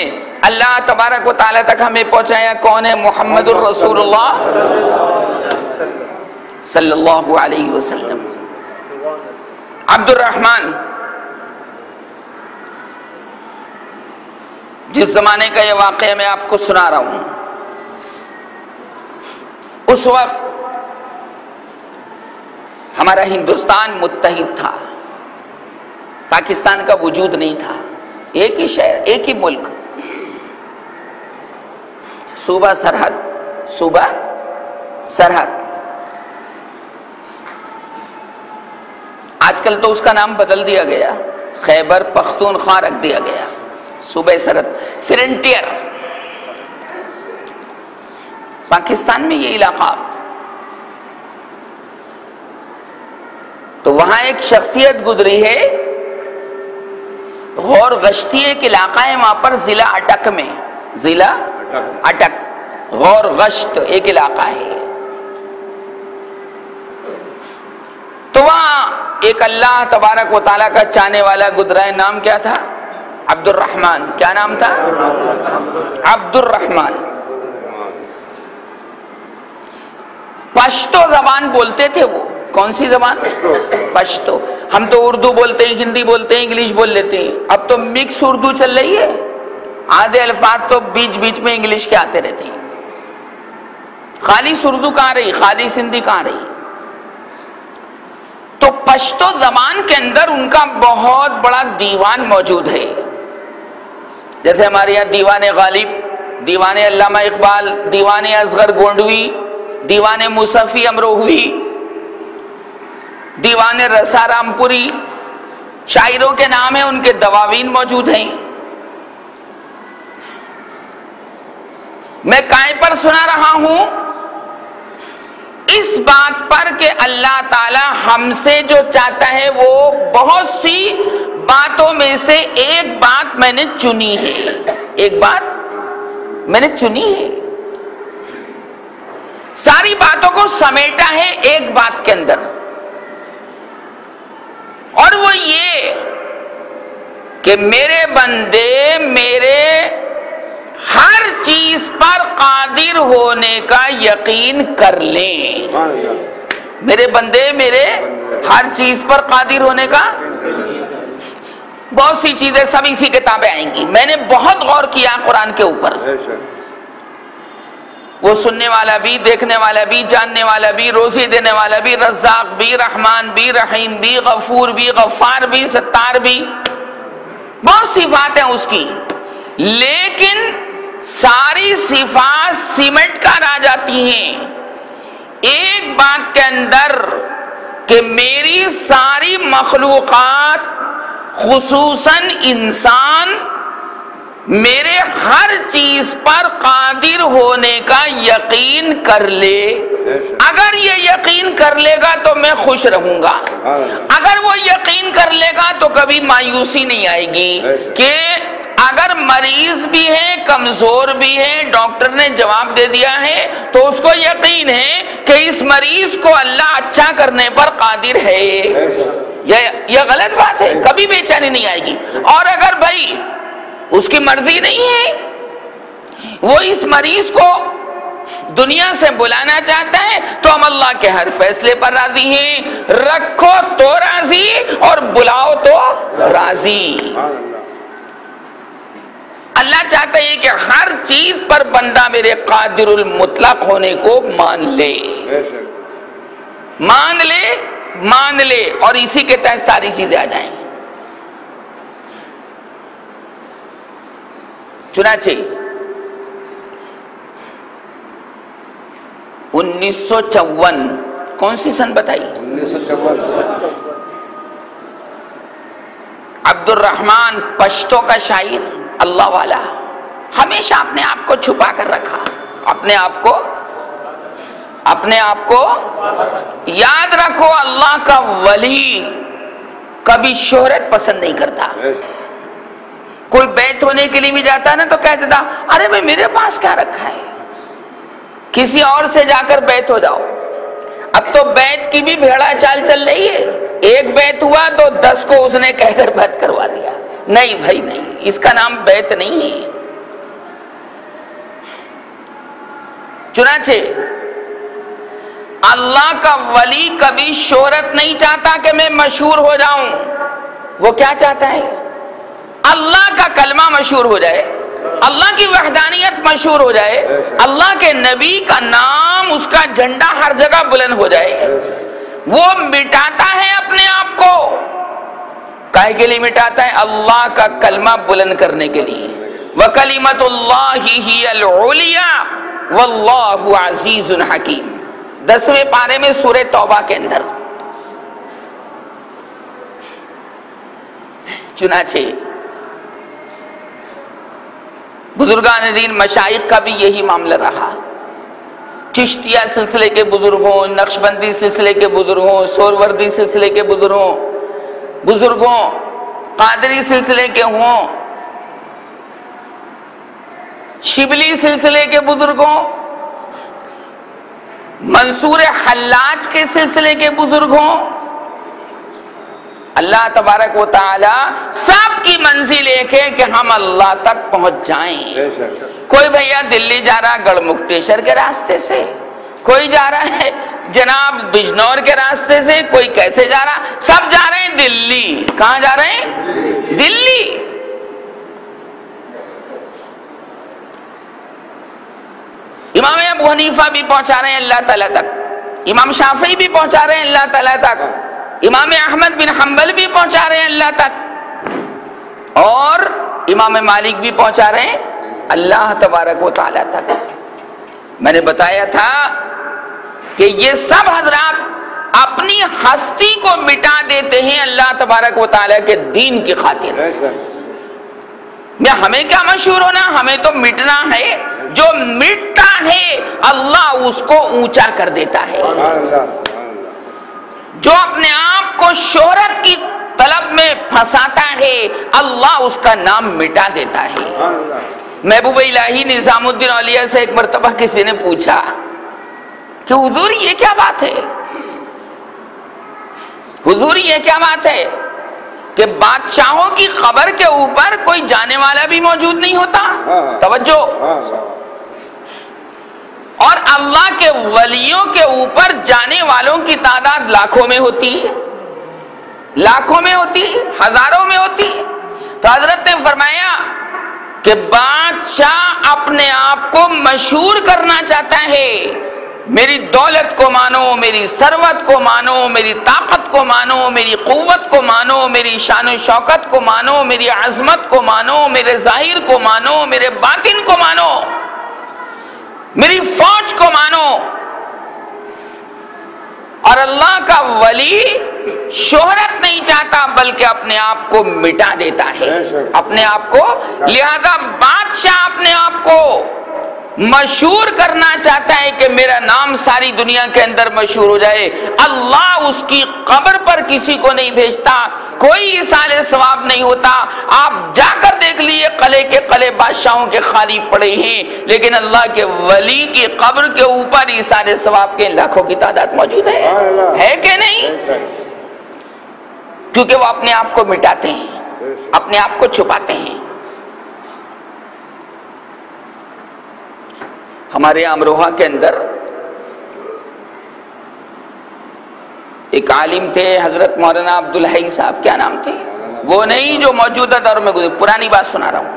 اللہ تبارک و تعالیٰ تک ہمیں پہنچایا کون ہے؟ محمد الرسول اللہ صلی اللہ علیہ وسلم۔ عبد الرحمن، جس زمانے کا یہ واقعہ میں آپ کو سنا رہا ہوں، اس وقت ہمارا ہندوستان متحد تھا، پاکستان کا وجود نہیں تھا، ایک ہی شہر، ایک ہی ملک، صوبہ سرحد، صوبہ سرحد۔ آج کل تو اس کا نام بدل دیا گیا، خیبر پختونخوا رکھ دیا گیا، صوبہ سرحد، فرنٹیئر۔ پاکستان میں یہ علاقہ، تو وہاں ایک شخصیت گزری ہے، غور غشتی ایک علاقہ ہے وہاں پر، ضلع اٹک میں، ضلع اٹک، غور غشت ایک علاقہ ہے۔ تو وہاں ایک اللہ تبارک و تعالیٰ کا چاہنے والا گزرا ہے، نام کیا تھا؟ عبد الرحمن۔ کیا نام تھا؟ عبد الرحمن۔ پشتو زبان بولتے تھے وہ۔ کون سی زبان؟ پشتو۔ ہم تو اردو بولتے ہیں، ہندی بولتے ہیں، انگلش بول لیتے ہیں، اب تو مکس اردو چل رہی ہے، آدھے الفاظ تو بیچ بیچ میں انگلش کے آتے رہتے ہیں۔ خالص اردو کہاں رہی، خالص ہندی کہاں رہی؟ تو پشتو زبان کے اندر ان کا بہت بڑا دیوان موجود ہے، جیسے ہمارے یہاں دیوان غالب، دیوان علامہ اقبال، دیوان اصغر گونڈوی، دیوان مصفی امروہوی، دیوان رسا رامپوری، شاعروں کے نام ہیں، ان کے دواوین موجود ہیں۔ میں کائیں پر سنا رہا ہوں؟ اس بات پر کہ اللہ تعالی ہم سے جو چاہتا ہے وہ بہت سی باتوں میں سے ایک بات میں نے چنی ہے، ایک بات میں نے چنی ہے، ساری باتوں کو سمیٹا ہے ایک بات کے اندر، اور وہ یہ کہ میرے بندے میرے ہر چیز پر قادر ہونے کا یقین کر لیں۔ میرے بندے میرے ہر چیز پر قادر ہونے کا، بہت سی چیزیں سب اسی کتابیں آئیں گی، میں نے بہت غور کیا قرآن کے اوپر، وہ سننے والا بھی، دیکھنے والا بھی، جاننے والا بھی، روزی دینے والا بھی، رزاق بھی، رحمان بھی، رحیم بھی، غفور بھی، غفار بھی، ستار بھی، بہت صفات ہیں اس کی، لیکن ساری صفات سمٹ کر آ جاتی ہیں ایک بات کے اندر کہ میری ساری مخلوقات خصوصاً انسان میرے ہر چیز پر قادر ہونے کا یقین کر لے۔ اگر یہ یقین کر لے گا تو میں خوش رہوں گا، اگر وہ یقین کر لے گا تو کبھی مایوسی نہیں آئے گی کہ اگر مریض بھی ہے، کمزور بھی ہے، ڈاکٹر نے جواب دے دیا ہے تو اس کو یقین ہے کہ اس مریض کو اللہ اچھا کرنے پر قادر ہے، یہ غلط بات ہے، کبھی بے چینی نہیں آئے گی۔ اور اگر بھائی اس کی مرضی نہیں ہے، وہ اس مریض کو دنیا سے بلانا چاہتا ہے تو ہم اللہ کے ہر فیصلے پر راضی ہیں، رکھو تو راضی اور بلاؤ تو راضی۔ اللہ چاہتا ہے کہ ہر چیز پر بندہ میرے قادر المطلق ہونے کو مان لے، مان لے، مان لے، اور اسی کے تحت ساری چیزیں آ جائیں۔ چنانچہ 1954 کون سی سن بتائی؟ عبد الرحمن پشتو کا شاعر، اللہ والا، ہمیشہ اپنے آپ کو چھپا کر رکھا، اپنے آپ کو یاد رکھو، اللہ کا ولی کبھی شہرت پسند نہیں کرتا۔ کوئی بیعت ہونے کے لیے بھی جاتا نا تو کہتا تھا ارے میں میرے پاس کیا رکھا ہے، کسی اور سے جا کر بیعت ہو جاؤ۔ اب تو بیعت کی بھی بھیڑا چال چل رہی ہے، ایک بیعت ہوا تو 10 کو اس نے کہہ کر بیعت کروا دیا۔ نہیں بھائی نہیں، اس کا نام بیعت نہیں ہے۔ چنانچہ اللہ کا ولی کبھی شہرت نہیں چاہتا کہ میں مشہور ہو جاؤں، وہ کیا چاہتا ہے؟ اللہ کا کلمہ مشہور ہو جائے، اللہ کی وحدانیت مشہور ہو جائے، اللہ کے نبی کا نام، اس کا جھنڈا ہر جگہ بلند ہو جائے۔ وہ مٹاتا ہے اپنے آپ کو، کائے کے لیے مٹاتا ہے؟ اللہ کا کلمہ بلند کرنے کے لیے۔ وَكَلِمَةُ اللَّهِ هِيَ الْعُلْيَا وَاللَّهُ عَزِيزٌ حَكِيمٌ، 10ویں پارے میں سورہ توبہ کے اندر۔ چنانچہ بزرگان دین مشائخ کا بھی یہی معاملہ رہا، چشتیہ سلسلے کے بزرگ ہوں، نقشبندی سلسلے کے بزرگ ہوں، سوروردی سلسلے کے بزرگ ہوں، قادری سلسلے کے ہوں، شبلی سلسلے کے بزرگ ہوں، منصور حلاج کے سلسلے کے بزرگ ہوں، اللہ تبارک و تعالی سب کی منزل ایک ہے کہ ہم اللہ تک پہنچ جائیں۔ کوئی بھیا دلی جا رہا گڑھ مکتیشور کے راستے سے، کوئی جا رہا ہے جناب بجنور کے راستے سے، کوئی کیسے جا رہا، سب جا رہے ہیں دلی۔ کہاں جا رہے ہیں؟ دلی۔ امام ابو حنیفہ بھی پہنچا رہے ہیں اللہ تعالیٰ تک، امام شافعی بھی پہنچا رہے ہیں اللہ تعالیٰ تک، امام احمد بن حنبل بھی پہنچا رہے ہیں اللہ تک، اور امام مالک بھی پہنچا رہے ہیں اللہ تبارک و تعالیٰ تک۔ میں نے بتایا تھا کہ یہ سب حضرات اپنی ہستی کو مٹا دیتے ہیں اللہ تبارک و تعالیٰ کے دین کی خاطر۔ ہمیں کیا مشہور ہونا، ہمیں تو مٹنا ہے۔ جو مٹتا ہے اللہ اس کو اونچا کر دیتا ہے، جو اپنے آپ کو شہرت کی طلب میں پھنساتا ہے اللہ اس کا نام مٹا دیتا ہے۔ محبوب الہی نظام الدین اولیاء سے ایک مرتبہ کسی نے پوچھا کہ حضور یہ کیا بات ہے، حضور یہ کیا بات ہے کہ بادشاہوں کی قبر کے اوپر کوئی جانے والا بھی موجود نہیں ہوتا؟ توجہ، اور اللہ کے ولیوں کے اوپر جانے والوں کی تعداد لاکھوں میں ہوتی، لاکھوں میں ہوتی، ہزاروں میں ہوتی۔ تو حضرت نے فرمایا کہ بادشاہ اپنے آپ کو مشہور کرنا چاہتا ہے، میری دولت کو مانو، میری ثروت کو مانو، میری طاقت کو مانو، میری قوت کو مانو، میری شان و شوکت کو مانو، میری عظمت کو مانو، میرے ظاہر کو مانو، میرے باطن کو مانو، میری فوج کو مانو۔ اور اللہ کا ولی شہرت نہیں چاہتا بلکہ اپنے آپ کو مٹا دیتا ہے، اپنے آپ کو۔ لہذا بادشاہ اپنے آپ کو مشہور کرنا چاہتا ہے کہ میرا نام ساری دنیا کے اندر مشہور ہو جائے، اللہ اس کی قبر پر کسی کو نہیں بھیجتا، کوئی ایصال ثواب نہیں ہوتا۔ آپ جا کر دیکھ لیے قلعے کے قلعے بادشاہوں کے خالی پڑے ہیں، لیکن اللہ کے ولی کی قبر کے اوپر ایصال ثواب کے لاکھوں کی تعداد موجود ہے کہ نہیں؟ کیونکہ وہ اپنے آپ کو مٹاتے ہیں، اپنے آپ کو چھپاتے ہیں۔ ہمارے امروہہ کے اندر ایک عالم تھے حضرت مولانا عبدالحی صاحب، کیا نام تھے؟ وہ نہیں جو موجودہ دور میں گزرے، پرانی بات سنا رہا ہوں،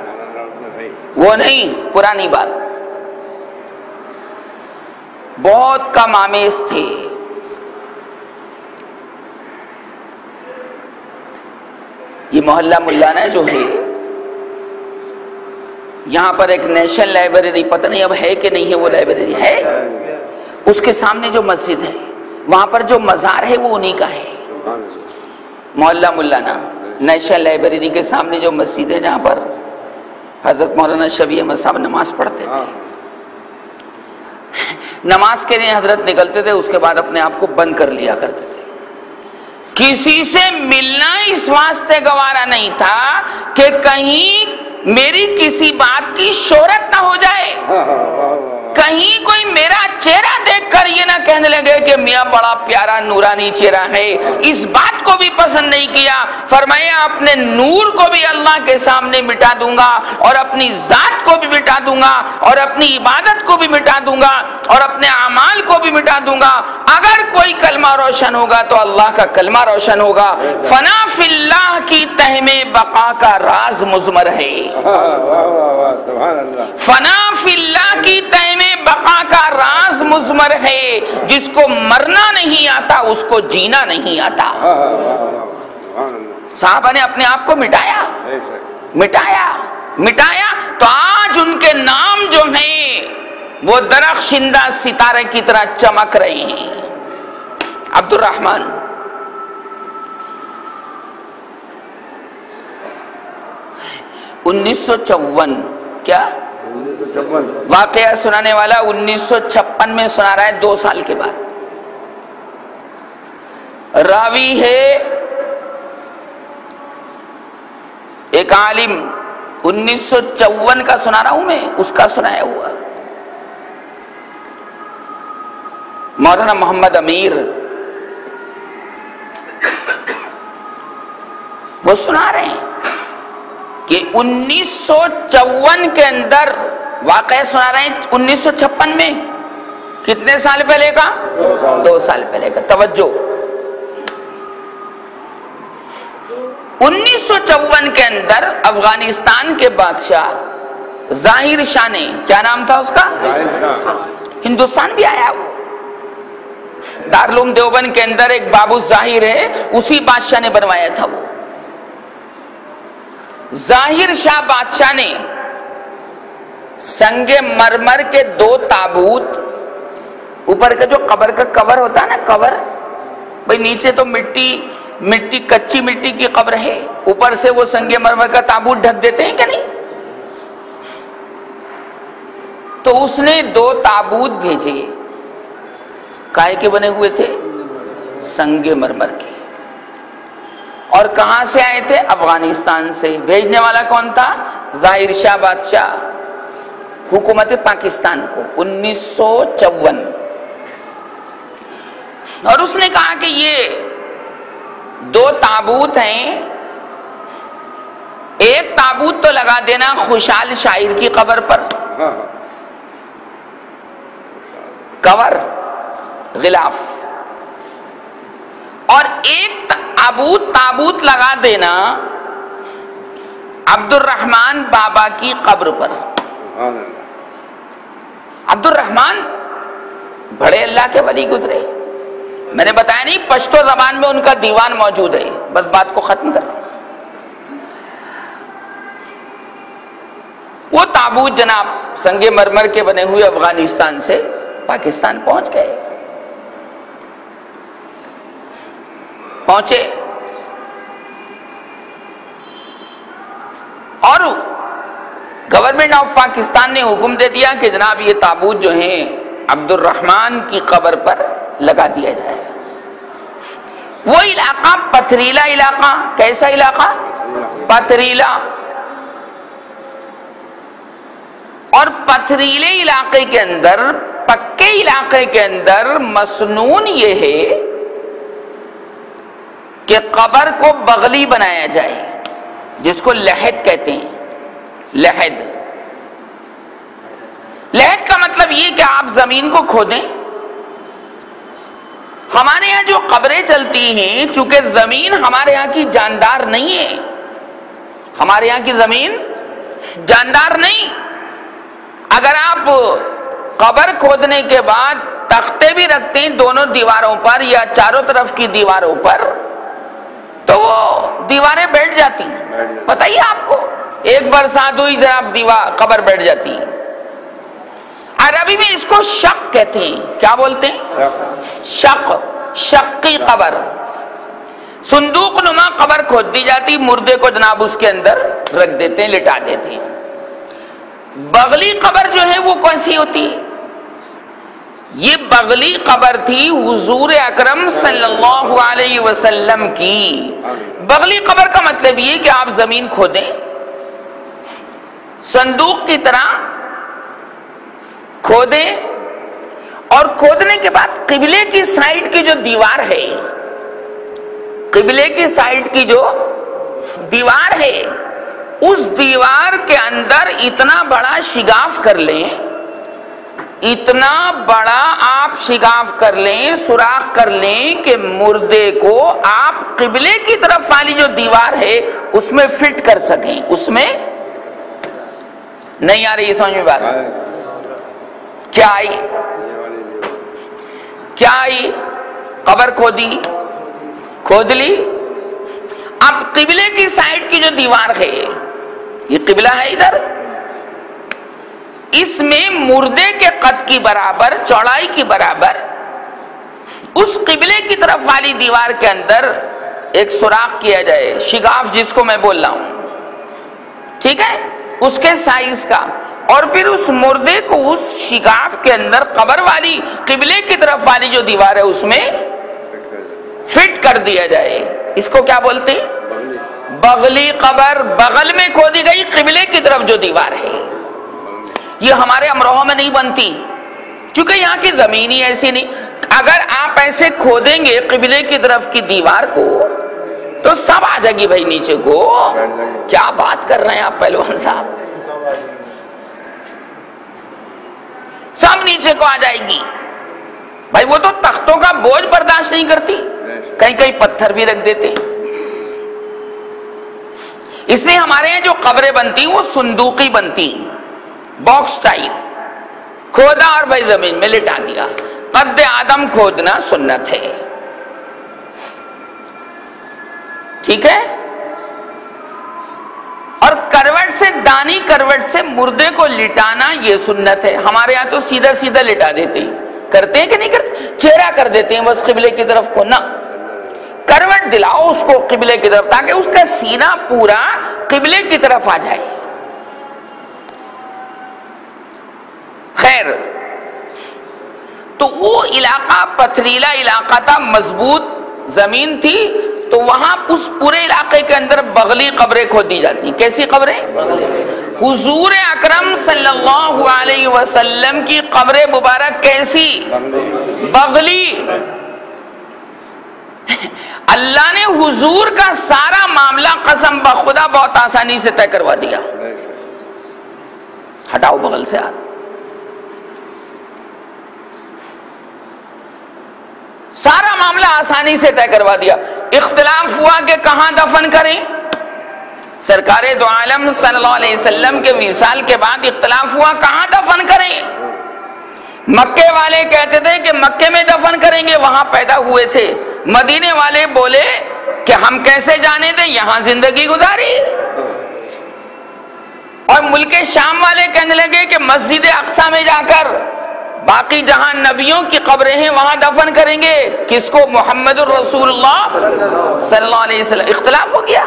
وہ نہیں، پرانی بات۔ بہت کم آمیز تھے، یہ محلہ ملانا جو ہے یہاں پر ایک نیشنل لائبریری، پتہ نہیں اب ہے کہ نہیں ہے وہ لائبریری، ہے اس کے سامنے جو مسجد ہے وہاں پر جو مزار ہے وہ انہی کا ہے. محلہ مولانا نیشنل لائبریری کے سامنے جو مسجد ہے جہاں پر حضرت مولانا شفیع احمد صاحب نماز پڑھتے تھے، نماز کے لیے حضرت نکلتے تھے، اس کے بعد اپنے آپ کو بند کر لیا کرتے تھے. کسی سے ملنا اس واسطے گوارا نہیں تھا کہ کہیں میری کسی بات کی شہرت نہ ہو جائے، کہیں کوئی میرا چہرہ دیکھ کر یہ نہ کہنے لگے کہ میاں بڑا پیارا نورانی چہرہ ہے. اس بات کو بھی پسند نہیں کیا. فرمایا اپنے نور کو بھی اللہ کے سامنے مٹا دوں گا، اور اپنی ذات کو بھی مٹا دوں گا، اور اپنی عبادت کو بھی مٹا دوں گا، اور اپنے اعمال کو بھی مٹا دوں گا. اگر کوئی کلمہ روشن ہوگا تو اللہ کا کلمہ روشن ہوگا. فنا فی اللہ کی تہ میں بقا کا راز مضمر ہے. فنا فی اللہ کی تہ میں بقا کا راز مضمر ہے. جس کو مرنا نہیں آتا اس کو جینا نہیں آتا. صحابہ نے اپنے آپ کو مٹایا مٹایا مٹایا تو آج ان کے نام جو ہیں وہ درخشندہ ستارے کی طرح چمک رہے ہیں. عبد الرحمن انیس سو چون کیا واقعہ سنانے والا 1956 میں سنا رہا ہے، 2 سال کے بعد. راوی ہے ایک عالم، 1954 کا سنا رہا ہوں میں، اس کا سنایا ہوا مولانا محمد امیر. وہ سنا رہے ہیں کہ 1954 کے اندر واقعہ سنا رہے ہیں. 1956 میں کتنے سال پہلے کا؟ 2 سال پہلے کا. توجہ، 1954 کے اندر افغانستان کے بادشاہ ظاہر شاہ نے، کیا نام تھا اس کا؟ ہندوستان بھی آیا. وہ دارالعلوم دیوبند کے اندر ایک بابو ظاہر ہے، اسی بادشاہ نے بنوایا تھا. وہ ظاہر شاہ بادشاہ نے سنگ مرمر کے 2 تابوت، اوپر کا جو قبر کا کور ہوتا ہے نا، کور بھئی نیچے تو مٹی کچی مٹی کی قبر ہے، اوپر سے وہ سنگ مرمر کا تابوت ڈھک دیتے ہیں کہ نہیں. تو اس نے 2 تابوت بھیجے، کائے کے بنے ہوئے تھے؟ سنگ مرمر کے. اور کہاں سے آئے تھے؟ افغانستان سے. بھیجنے والا کون تھا؟ ظاہر شاہ بادشاہ، حکومت پاکستان کو. 1954. اور اس نے کہا کہ یہ 2 تابوت ہیں، ایک تابوت تو لگا دینا خوشحال شاعر کی قبر پر، کور غلاف، اور ایک تابوت لگا دینا عبد الرحمن بابا کی قبر پر. عبد الرحمن بڑے اللہ کے ولی گزرے. میں نے بتایا نہیں، پشتو زبان میں ان کا دیوان موجود ہے. بس بات کو ختم کر. وہ تابوت جناب سنگ مرمر کے بنے ہوئے افغانستان سے پاکستان پہنچ گئے. پہنچے اور گورنمنٹ آف پاکستان نے حکم دے دیا کہ جناب یہ تابوت جو ہیں عبد الرحمن کی قبر پر لگا دیا جائے. وہ علاقہ پتھریلا علاقہ. کیسا علاقہ؟ پتھریلا. اور پتھریلے علاقے کے اندر، پکے علاقے کے اندر مسنون یہ ہے کہ قبر کو بغلی بنایا جائے، جس کو لحد کہتے ہیں. لحد کا مطلب یہ کہ آپ زمین کو کھودیں. ہمارے یہاں جو قبریں چلتی ہیں، چونکہ زمین ہمارے یہاں کی جاندار نہیں ہے، ہمارے یہاں کی زمین جاندار نہیں. اگر آپ قبر کھودنے کے بعد تختے بھی رکھتے ہیں دونوں دیواروں پر یا چاروں طرف کی دیواروں پر، تو وہ دیواریں بیٹھ جاتی ہیں. بتائیے آپ کو، ایک برسات ہوئی جناب قبر بیٹھ جاتی ہے. عربی میں اس کو شق کہتے ہیں. کیا بولتے ہیں؟ شق. شقی قبر. صندوق نما قبر کھود دی جاتی, مردے کو جناب اس کے اندر رکھ دیتے ہیں, لٹا دیتے ہیں. بغلی قبر جو ہے وہ کون سی ہوتی ہے؟ یہ بغلی قبر تھی حضور اکرم صلی اللہ علیہ وسلم کی. بغلی قبر کا مطلب یہ کہ آپ زمین کھودیں, صندوق کی طرح کھودیں, اور کھودنے کے بعد قبلے کی سائڈ کی جو دیوار ہے, قبلے کی سائڈ کی جو دیوار ہے, اس دیوار کے اندر اتنا بڑا شگاف کر لیں, اتنا بڑا آپ شگاف کر لیں, سوراخ کر لیں کہ مردے کو آپ قبلے کی طرف والی جو دیوار ہے اس میں فٹ کر سکیں. اس میں نہیں آ رہی ہے سمجھ میں بات؟ کیا آئی؟ کیا آئی؟ قبر کھودی, کھود لی. اب قبلے کی سائڈ کی جو دیوار ہے, یہ قبلہ ہے ادھر, اس میں مردے کے قد کی برابر, چوڑائی کی برابر اس قبلے کی طرف والی دیوار کے اندر ایک سوراخ کیا جائے, شگاف جس کو میں بول رہا ہوں, ٹھیک ہے, اس کے سائز کا, اور پھر اس مردے کو اس شگاف کے اندر قبر والی قبلے کی طرف والی جو دیوار ہے اس میں فٹ کر دیا جائے. اس کو کیا بولتے ہیں؟ بغلی قبر. بغل میں کھودی گئی قبلے کی طرف جو دیوار ہے. یہ ہمارے امروہہ میں نہیں بنتی کیونکہ یہاں کی زمین ہی ایسی نہیں. اگر آپ ایسے کھودیں گے قبلے کی طرف کی دیوار کو تو سب آ جائے گی بھائی نیچے کو. کیا بات کر رہے ہیں آپ پہلوان صاحب, سب نیچے کو آ جائے گی بھائی. وہ تو تختوں کا بوجھ برداشت نہیں کرتی, کہیں کہیں پتھر بھی رکھ دیتے ہیں. اس لیے ہمارے یہاں جو قبریں بنتی وہ صندوقی بنتی, باکس ٹائپ, کھودا اور بھائی زمین میں لٹا دیا. قد آدم کھودنا سنت ہے, ٹھیک ہے. اور کروٹ سے, دانی کروٹ سے مردے کو لٹانا یہ سنت ہے. ہمارے یہاں تو سیدھا سیدھا لٹا دیتے ہیں, کرتے ہیں کہ نہیں کرتے؟ چہرہ کر دیتے ہیں بس قبلے کی طرف کو. نہ, کروٹ دلاؤ اس کو قبلے کی طرف تاکہ اس کا سینہ پورا قبلے کی طرف آ جائے. خیر, تو وہ علاقہ پتھریلا علاقہ تھا, مضبوط زمین تھی, تو وہاں اس پورے علاقے کے اندر بغلی قبریں کھود دی جاتی. کیسی قبریں؟ حضور اکرم صلی اللہ علیہ وسلم کی قبر مبارک کیسی؟ بغلی. اللہ نے حضور کا سارا معاملہ قسم بخدا بہت آسانی سے طے کروا دیا. ہٹاؤ بغل سے ہاتھ. سارا معاملہ آسانی سے طے کروا دیا. اختلاف ہوا کہ کہاں دفن کریں. سرکار دو عالم صلی اللہ علیہ وسلم کے وصال کے بعد اختلاف ہوا کہاں دفن کریں. مکے والے کہتے تھے کہ مکے میں دفن کریں گے, وہاں پیدا ہوئے تھے. مدینے والے بولے کہ ہم کیسے جانے دیں, یہاں زندگی گزاری. اور ملک شام والے کہنے لگے کہ مسجد اقصی میں جا کر باقی جہاں نبیوں کی قبریں ہیں وہاں دفن کریں گے. کس کو؟ محمد الرسول اللہ صلی اللہ علیہ وسلم. اختلاف ہو گیا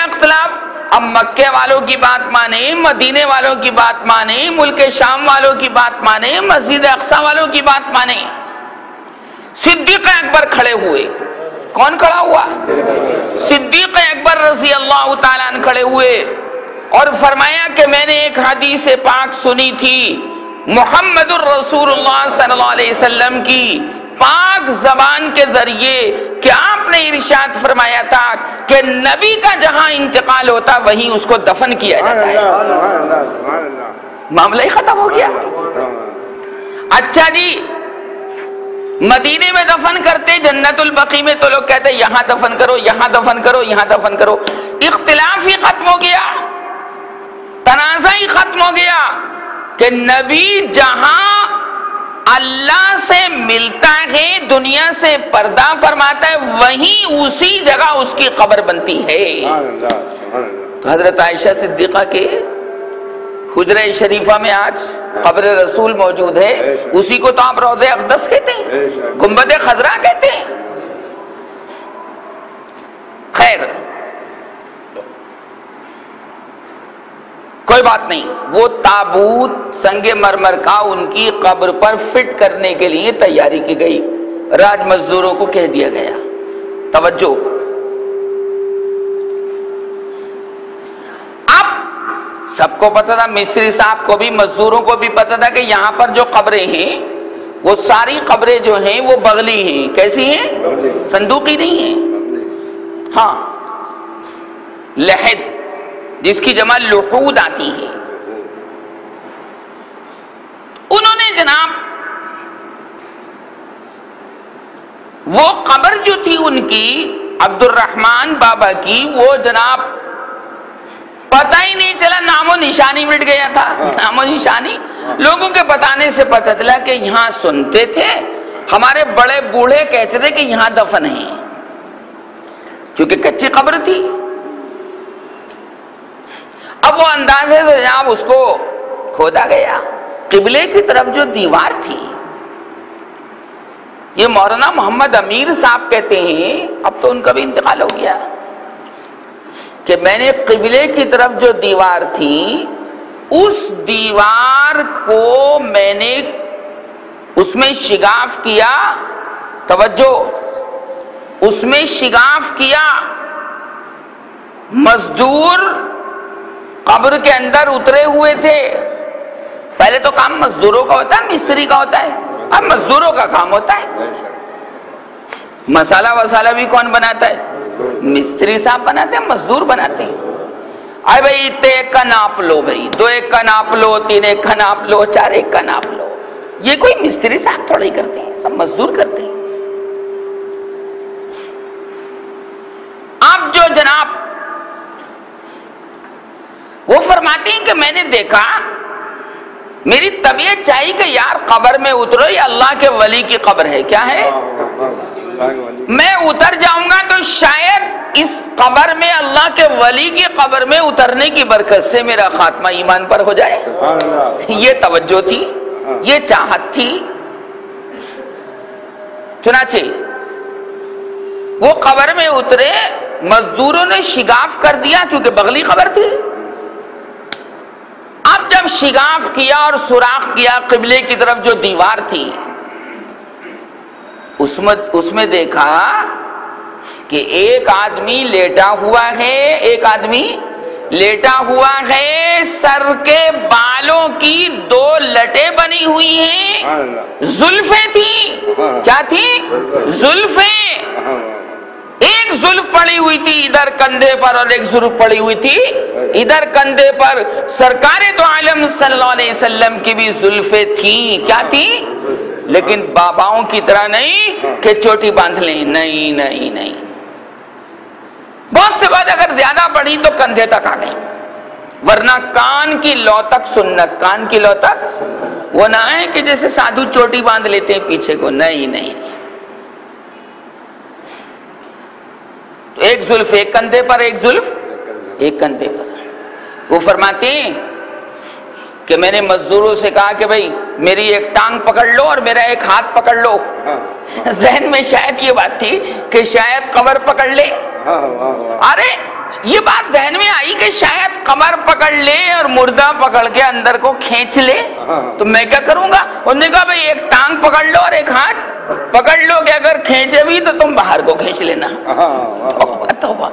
اختلاف. اب مکے والوں کی بات مانے, مدینے والوں کی بات مانے, ملک شام والوں کی بات مانے, مسجد اقصی والوں کی بات مانے. صدیق اکبر کھڑے ہوئے. کون کھڑا ہوا؟ صدیق اکبر رضی اللہ تعالیٰ عنہ کھڑے ہوئے اور فرمایا کہ میں نے ایک حدیث پاک سنی تھی محمد الرسول اللہ صلی اللہ علیہ وسلم کی پاک زبان کے ذریعے کہ آپ نے ارشاد فرمایا تھا کہ نبی کا جہاں انتقال ہوتا وہیں اس کو دفن کیا جاتا ہے. معاملہ ہی ختم ہو گیا. اچھا جی, مدینے میں دفن کرتے, جنت البقیع میں تو لوگ کہتے یہاں دفن کرو, یہاں دفن کرو, یہاں دفن کرو. اختلاف ہی ختم ہو گیا, تنازع ہی ختم ہو گیا کہ نبی جہاں اللہ سے ملتا ہے, دنیا سے پردہ فرماتا ہے, وہیں اسی جگہ اس کی قبر بنتی ہے. تو حضرت عائشہ صدیقہ کے حجرہ شریفہ میں آج قبر رسول موجود ہے، اسی کو تو آپ روضہ اقدس کہتے ہیں، گنبد خضرا کہتے ہیں۔ خیر کوئی بات نہیں، وہ تابوت سنگ مرمر کا ان کی قبر پر فٹ کرنے کے لیے تیاری کی گئی، راج مزدوروں کو کہہ دیا گیا۔ توجہ، اب سب کو پتا تھا، مصری صاحب کو بھی، مزدوروں کو بھی پتا تھا کہ یہاں پر جو قبریں ہیں وہ ساری قبریں جو ہیں وہ بغلی ہیں۔ کیسی ہیں؟ صندوقی نہیں ہیں، ہاں لحد، جس کی جمع لحود آتی ہے۔ انہوں نے جناب وہ قبر جو تھی ان کی عبد الرحمن بابا کی، وہ جناب پتہ ہی نہیں چلا، نام و نشانی مٹ گیا تھا۔ نام و نشانی لوگوں کے بتانے سے پتہ چلا کہ یہاں سنتے تھے، ہمارے بڑے بوڑھے کہتے تھے کہ یہاں دفن ہیں، کیونکہ کچی قبر تھی۔ اب وہ اندازے سے جناب اس کو کھودا گیا۔ قبلے کی طرف جو دیوار تھی، یہ مولانا محمد امیر صاحب کہتے ہیں، اب تو ان کا بھی انتقال ہو گیا، کہ میں نے قبلے کی طرف جو دیوار تھی، اس دیوار کو میں نے اس میں شگاف کیا، توجہ، اس میں شگاف کیا، مزدور قبر کے اندر اترے ہوئے تھے۔ پہلے تو کام مزدوروں کا ہوتا ہے، مستری کا ہوتا ہے، اب مزدوروں کا کام ہوتا ہے۔ مسالہ وسالہ بھی کون بناتا ہے؟ مستری صاحب بناتے ہیں، مزدور بناتے ہیں۔ آئے بھائی تے ایک کا ناپ لو، بھائی دو ایک کا ناپ لو، تین ایک کا ناپ لو، چار ایک کا ناپ لو، یہ کوئی مستری صاحب تھوڑا ہی کرتے ہیں، سب مزدور کرتے ہیں۔ اب جو جناب وہ فرماتے ہیں کہ میں نے دیکھا، میری طبیعت چاہیے کہ یار قبر میں اترو، یہ اللہ کے ولی کی قبر ہے، کیا ہے؟ میں اتر جاؤں گا تو شاید اس قبر میں، اللہ کے ولی کی قبر میں اترنے کی برکت سے میرا خاتمہ ایمان پر ہو جائے۔ یہ توجہ تھی، یہ چاہت تھی۔ چنانچہ وہ قبر میں اترے، مزدوروں نے شگاف کر دیا کیونکہ بغلی قبر تھی۔ اب جب شگاف کیا اور سوراخ کیا قبلے کی طرف جو دیوار تھی، اس میں دیکھا کہ ایک آدمی لیٹا ہوا ہے، ایک آدمی لیٹا ہوا ہے، سر کے بالوں کی دو لٹیں بنی ہوئی ہیں، زلفیں تھیں، کیا تھی؟ زلفیں۔ ایک زلف پڑی ہوئی تھی ادھر کندھے پر اور ایک زلف پڑی ہوئی تھی ادھر کندھے پر۔ سرکار دو عالم صلی اللہ علیہ وسلم کی بھی زلفیں تھیں، کیا تھیں؟ لیکن باباؤں کی طرح نہیں کہ چوٹی باندھ لیں، نہیں نہیں نہیں، بہت سے بات اگر زیادہ بڑھی تو کندھے تک آ گئی، ورنہ کان کی لو تک سنت، کان کی لو تک، وہ نہ ہے کہ جیسے سادھو چوٹی باندھ لیتے ہیں پیچھے کو، نہیں نہیں۔ تو ایک زلف ایک کندھے پر، ایک زلف ایک کندھے پر۔ وہ فرماتے ہیں کہ میں نے مزدوروں سے کہا کہ بھائی میری ایک ٹانگ پکڑ لو اور میرا ایک ہاتھ پکڑ لو۔ ذہن میں شاید یہ بات تھی کہ شاید قبر پکڑ لے، ارے یہ بات ذہن میں آئی کہ شاید قبر پکڑ لے اور مردہ پکڑ کے اندر کو کھینچ لے، تو میں کیا کروں گا؟ انہوں نے کہا بھائی ایک ٹانگ پکڑ لو اور ایک ہاتھ پکڑ لو کہ اگر کھینچے بھی تو تم باہر کو کھینچ لینا۔ توبہ،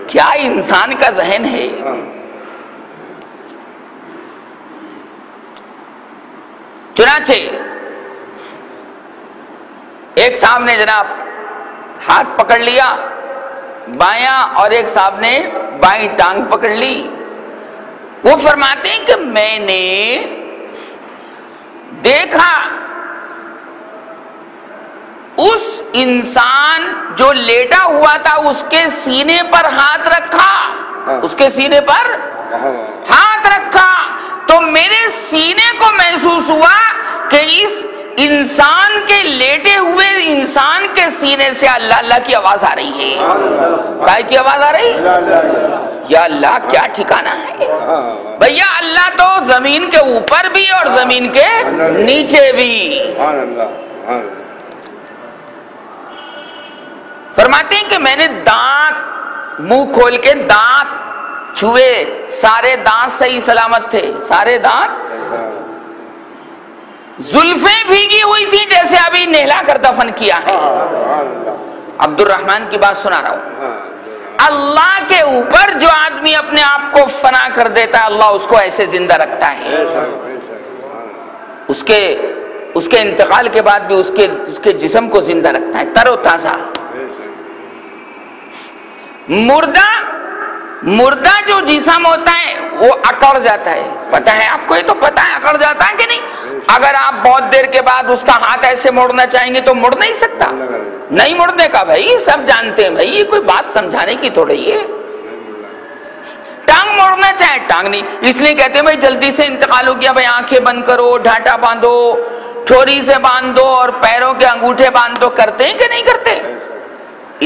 کیا انسان کا ذہن ہے! چنانچہ ایک صاحب نے جناب ہاتھ پکڑ لیا بایاں اور ایک صاحب نے بائیں ٹانگ پکڑ لی۔ وہ فرماتے ہیں کہ میں نے دیکھا اس انسان جو لیٹا ہوا تھا اس کے سینے پر ہاتھ رکھا، اس کے سینے پر ہاتھ رکھا، تو میرے سینے کو محسوس ہوا کہ اس انسان کے لیٹے ہوئے انسان کے سینے سے اللہ اللہ کی آواز آ رہی ہے۔ کیا کی آواز آ رہی؟ یا اللہ کیا ٹھکانہ ہے بھیا، اللہ تو زمین کے اوپر بھی اور زمین کے نیچے بھی۔ فرماتے ہیں کہ میں نے دانت منہ کھول کے دانت چھوئے، سارے دانت صحیح سلامت تھے، سارے دانت، زلفیں بھیگی ہوئی تھی جیسے ابھی نہلا کر دفن کیا ہے۔ عبد الرحمن کی بات سنا رہا ہوں، اللہ کے اوپر جو آدمی اپنے آپ کو فنا کر دیتا ہے، اللہ اس کو ایسے زندہ رکھتا ہے، اس کے انتقال کے بعد بھی اس کے جسم کو زندہ رکھتا ہے، تر و تازہ۔ مردہ جو جسم ہوتا ہے وہ اکڑ جاتا ہے، پتہ ہے آپ کو؟ یہ تو پتہ ہے اکڑ جاتا ہے کہ نہیں؟ اگر آپ بہت دیر کے بعد اس کا ہاتھ ایسے موڑنا چاہیں گے تو مڑ نہیں سکتا، نہیں مڑنے کا بھائی، سب جانتے ہیں بھائی، یہ کوئی بات سمجھانے کی تھوڑی ہے۔ ٹانگ موڑنا چاہے ٹانگ نہیں، اس لیے کہتے ہیں بھائی جلدی سے انتقال ہو گیا، بھائی آنکھیں بند کرو، ڈھانٹا باندھو، ٹھوری سے باندھ دو اور پیروں کے انگوٹھے باندھ دو، کرتے ہیں کہ نہیں کرتے؟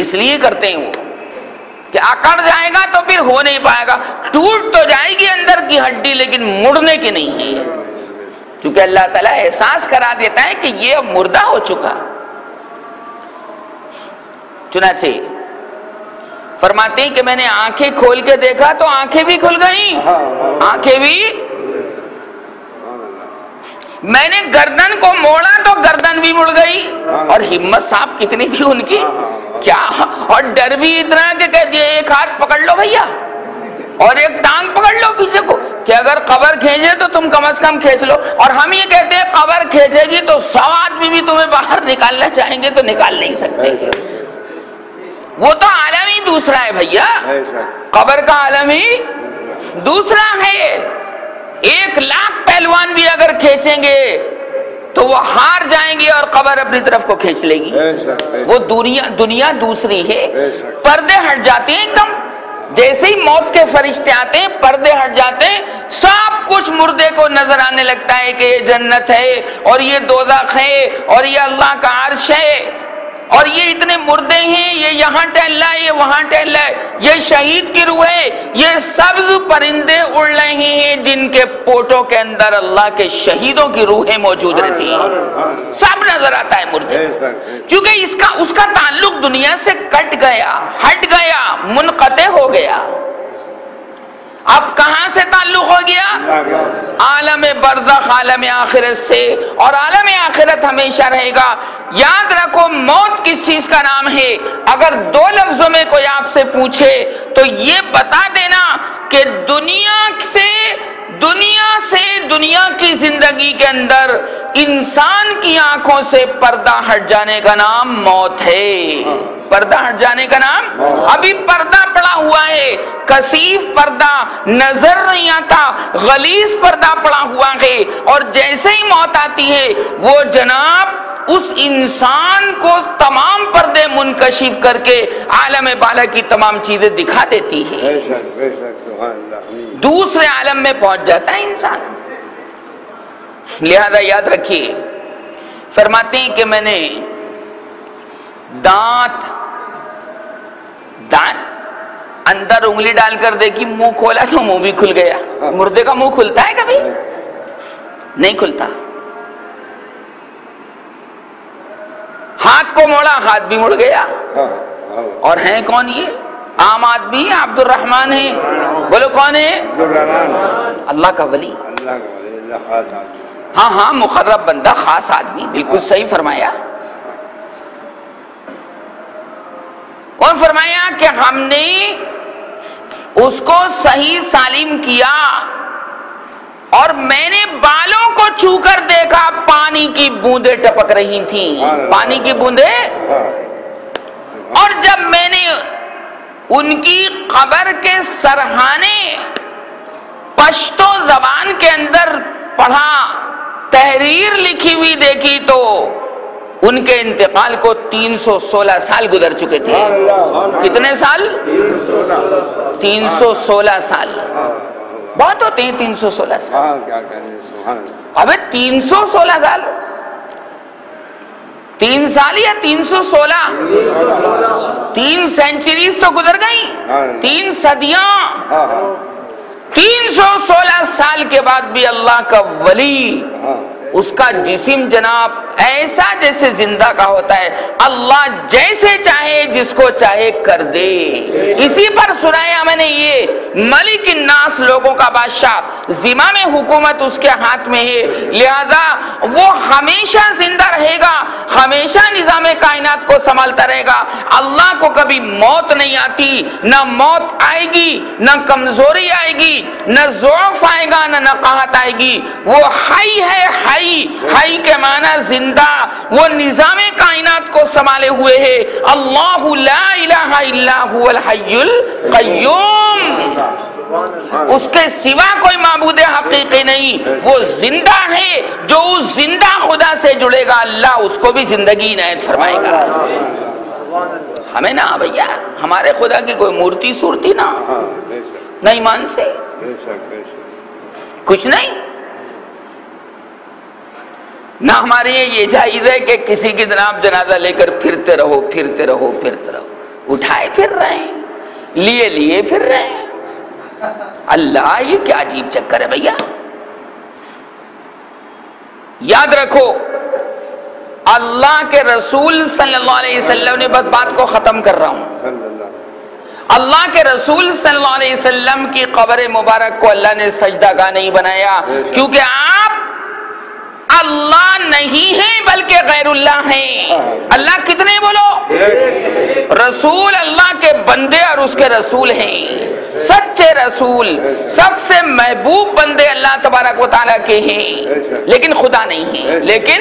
اس لیے کرتے ہیں وہ کہ اکڑ جائے گا تو پھر ہو نہیں پائے گا، ٹوٹ تو جائے گی اندر کی ہڈی لیکن مڑنے کی نہیں ہے، کیونکہ اللہ تعالیٰ احساس کرا دیتا ہے کہ یہ اب مردہ ہو چکا۔ چنانچہ فرماتے ہیں کہ میں نے آنکھیں کھول کے دیکھا تو آنکھیں بھی کھل گئیں، آنکھیں بھی، میں نے گردن کو موڑا تو گردن بھی مڑ گئی، اور ہمت صاحب کتنی تھی ان کی، کیا، اور ڈر بھی اتنا کہ کہتی ہے ایک ہاتھ پکڑ لو بھیا اور ایک ٹانگ پکڑ لو پیچھے کو، کہ اگر قبر کھینچے تو تم کم از کم کھینچ لو، اور ہم یہ کہتے ہیں قبر کھینچے گی تو 100 آدمی بھی تمہیں باہر نکالنا چاہیں گے تو نکال نہیں سکتے، وہ تو عالم ہی دوسرا ہے بھیا، قبر کا عالم ہی دوسرا ہے۔ 1,00,000 پہلوان بھی اگر کھینچیں گے تو وہ ہار جائیں گے اور قبر اپنی طرف کو کھینچ لے گی، وہ دنیا دوسری ہے، پردے ہٹ جاتے ہیں ایک دم، جیسے ہی موت کے فرشتے آتے ہیں پردے ہٹ جاتے ہیں، سب کچھ مردے کو نظر آنے لگتا ہے کہ یہ جنت ہے اور یہ دوزخ ہے اور یہ اللہ کا عرش ہے، اور یہ اتنے مردے ہیں، یہ یہاں ٹہل رہا ہے، یہ وہاں ٹہل رہا ہے، یہ شہید کی روح ہے، یہ سبز پرندے اڑ رہے ہیں جن کے پوٹوں کے اندر اللہ کے شہیدوں کی روحیں موجود رہتی ہیں، سب نظر آتا ہے مردے، کیونکہ اس کا تعلق دنیا سے کٹ گیا، ہٹ گیا، منقطع ہو گیا۔ اب کہاں سے تعلق ہو گیا؟ عالم برزخ، عالم آخرت سے، اور عالم آخرت ہمیشہ رہے گا۔ یاد رکھو موت کس چیز کا نام ہے، اگر 2 لفظوں میں کوئی آپ سے پوچھے تو یہ بتا دینا کہ دنیا کی زندگی کے اندر انسان کی آنکھوں سے پردہ ہٹ جانے کا نام موت ہے، پردہ ہٹ جانے کا نام، ابھی پردہ پڑا ہوا ہے، کثیف پردہ نظر نہیں آتا، غلیظ پردہ پڑا ہوا ہے، اور جیسے ہی موت آتی ہے وہ جناب اس انسان کو تمام پردے منکشف کر کے عالم بالا کی تمام چیزیں دکھا دیتی ہے، دوسرے عالم میں پہنچ جاتا ہے انسان۔ لہذا یاد رکھیے، فرماتے ہیں کہ میں نے دانت اندر انگلی ڈال کر دیکھی، منہ کھولا تو منہ بھی کھل گیا۔ مردے کا منہ کھلتا ہے کبھی؟ نہیں کھلتا۔ ہاتھ کو موڑا، ہاتھ بھی مڑ گیا، اور ہیں کون یہ؟ عام آدمی عبد الرحمن ہے، بولو کون ہے؟ اللہ کا ولی، ہاں مقرب بندہ، خاص آدمی، بالکل صحیح فرمایا۔ اور فرمایا کہ ہم نے اس کو صحیح سالم کیا، اور میں نے بالوں کو چھو کر دیکھا، پانی کی بوندیں ٹپک رہی تھیں، پانی کی بوندیں، اور جب میں نے ان کی قبر کے سرہانے پشتو زبان کے اندر پڑھا، تحریر لکھی ہوئی دیکھی تو ان کے انتقال کو 316 سال گزر چکے تھے۔ کتنے سال؟ 316 سال، بہت ہوتے ہیں 316 سال، ابھی 316 سال، 3 سال یا 316؟ 3 سینچریز تو گزر گئی، 3 صدیاں، 316 سال کے بعد بھی اللہ کا ولی، اس کا جسم جناب ایسا جیسے زندہ کا ہوتا ہے، اللہ جیسے چاہے جس کو چاہے کر دے۔ اسی پر سنایا میں نے یہ ملک الناس، لوگوں کا بادشاہ، زمام حکومت اس کے ہاتھ میں ہے، لہذا وہ ہمیشہ زندہ رہے گا، ہمیشہ نظام کائنات کو سنبھالتا رہے گا۔ اللہ کو کبھی موت نہیں آتی، نہ موت آئے گی، نہ کمزوری آئے گی، نہ ضعف آئے گا، نہ نقاہت آئے گی۔ وہ حی ہے، حی کے معنی زندہ، وہ نظام کائنات کو سنبھالے ہوئے ہے۔ اللہ لا الہ الا هو الحی القیوم، اس کے سوا کوئی معبود حقیقی نہیں، وہ زندہ ہے۔ جو اس زندہ خدا سے جڑے گا اللہ اس کو بھی زندگی عنایت فرمائے گا۔ ہمیں نہ بھیا ہمارے خدا کی کوئی مورتی صورتی نہ ایمان سے کچھ نہیں، نہ ہمارے یہ جائز ہے کہ کسی کی جناب جنازہ لے کر پھرتے رہو پھرتے رہو پھرتے رہو، اٹھائے پھر رہے ہیں، لیے پھر رہے ہیں۔ اللہ یہ کیا عجیب چکر ہے بھیا۔ یاد رکھو اللہ کے رسول صلی اللہ علیہ وسلم نے، بس بات کو ختم کر رہا ہوں، اللہ کے رسول صلی اللہ علیہ وسلم کی قبر مبارک کو اللہ نے سجدہ گاہ نہیں بنایا، کیونکہ آپ اللہ نہیں ہیں بلکہ غیر اللہ ہیں۔ اللہ کتنے بولو؟ رسول اللہ کے بندے اور اس کے رسول ہیں، سچے رسول، سب سے محبوب بندے اللہ تبارک و تعالیٰ کے ہیں، لیکن خدا نہیں ہیں، لیکن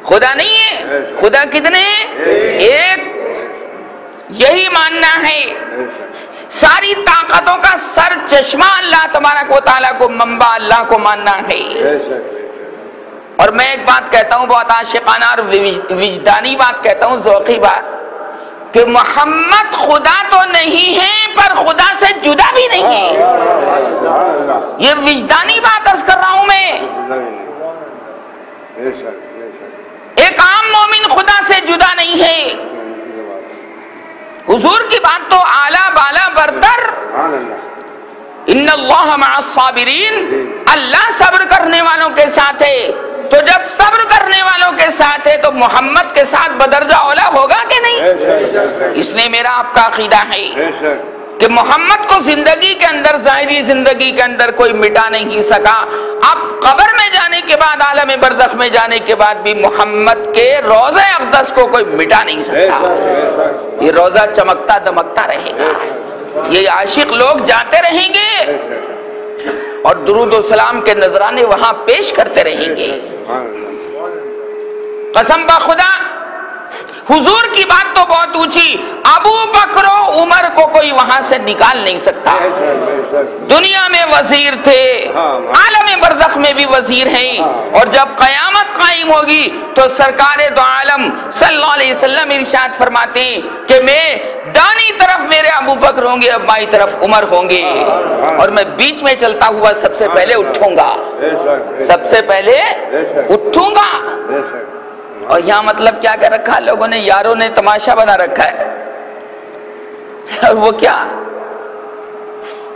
خدا نہیں ہے۔ خدا کتنے ہیں؟ ایک، یہی ماننا ہے۔ ساری طاقتوں کا سر چشمہ اللہ تبارک و تعالیٰ کو، منبع اللہ کو ماننا ہے۔ اور میں ایک بات کہتا ہوں، بہت عاشقانہ اور وجدانی بات کہتا ہوں، ذوقی بات، کہ محمد خدا تو نہیں ہے پر خدا سے جدا بھی نہیں ہے۔ یہ وجدانی بات عرض کر رہا ہوں میں۔ ایک عام مومن خدا سے جدا نہیں ہے۔ حضور کی بات تو اعلیٰ بالا برتر، ان اللہ مع الصابرین، اللہ صبر کرنے والوں کے ساتھ ہے۔ تو جب صبر کرنے والوں کے ساتھ ہے تو محمد کے ساتھ بدرجہ اولا ہوگا کہ نہیں؟ اس لیے میرا آپ کا عقیدہ ہے کہ محمد کو زندگی کے اندر، ظاہری زندگی کے اندر کوئی مٹا نہیں سکا۔ اب قبر میں جانے کے بعد، عالم برزخ میں جانے کے بعد بھی محمد کے روضہ اقدس کو کوئی مٹا نہیں سکتا۔ یہ روضہ چمکتا دمکتا رہے گا، یہ عاشق لوگ جاتے رہیں گے اور درود و سلام کے نذرانے وہاں پیش کرتے رہیں گے۔ قسم بخدا حضور کی بات تو بہت اونچی، ابو بکر و عمر کو کوئی وہاں سے نکال نہیں سکتا۔ دنیا میں وزیر تھے، عالم برزخ میں بھی وزیر ہیں، اور جب قیامت قائم ہوگی تو سرکار دو عالم صلی اللہ علیہ وسلم ارشاد فرماتے ہیں کہ میں دانی طرف میرے ابو بکر ہوں گے، اب بائیں طرف عمر ہوں گے، اور میں بیچ میں چلتا ہوا سب سے پہلے اٹھوں گا، سب سے پہلے اٹھوں گا۔ اور یہاں مطلب کیا کہہ رکھا لوگوں نے، یاروں نے تماشا بنا رکھا ہے۔ اور وہ کیا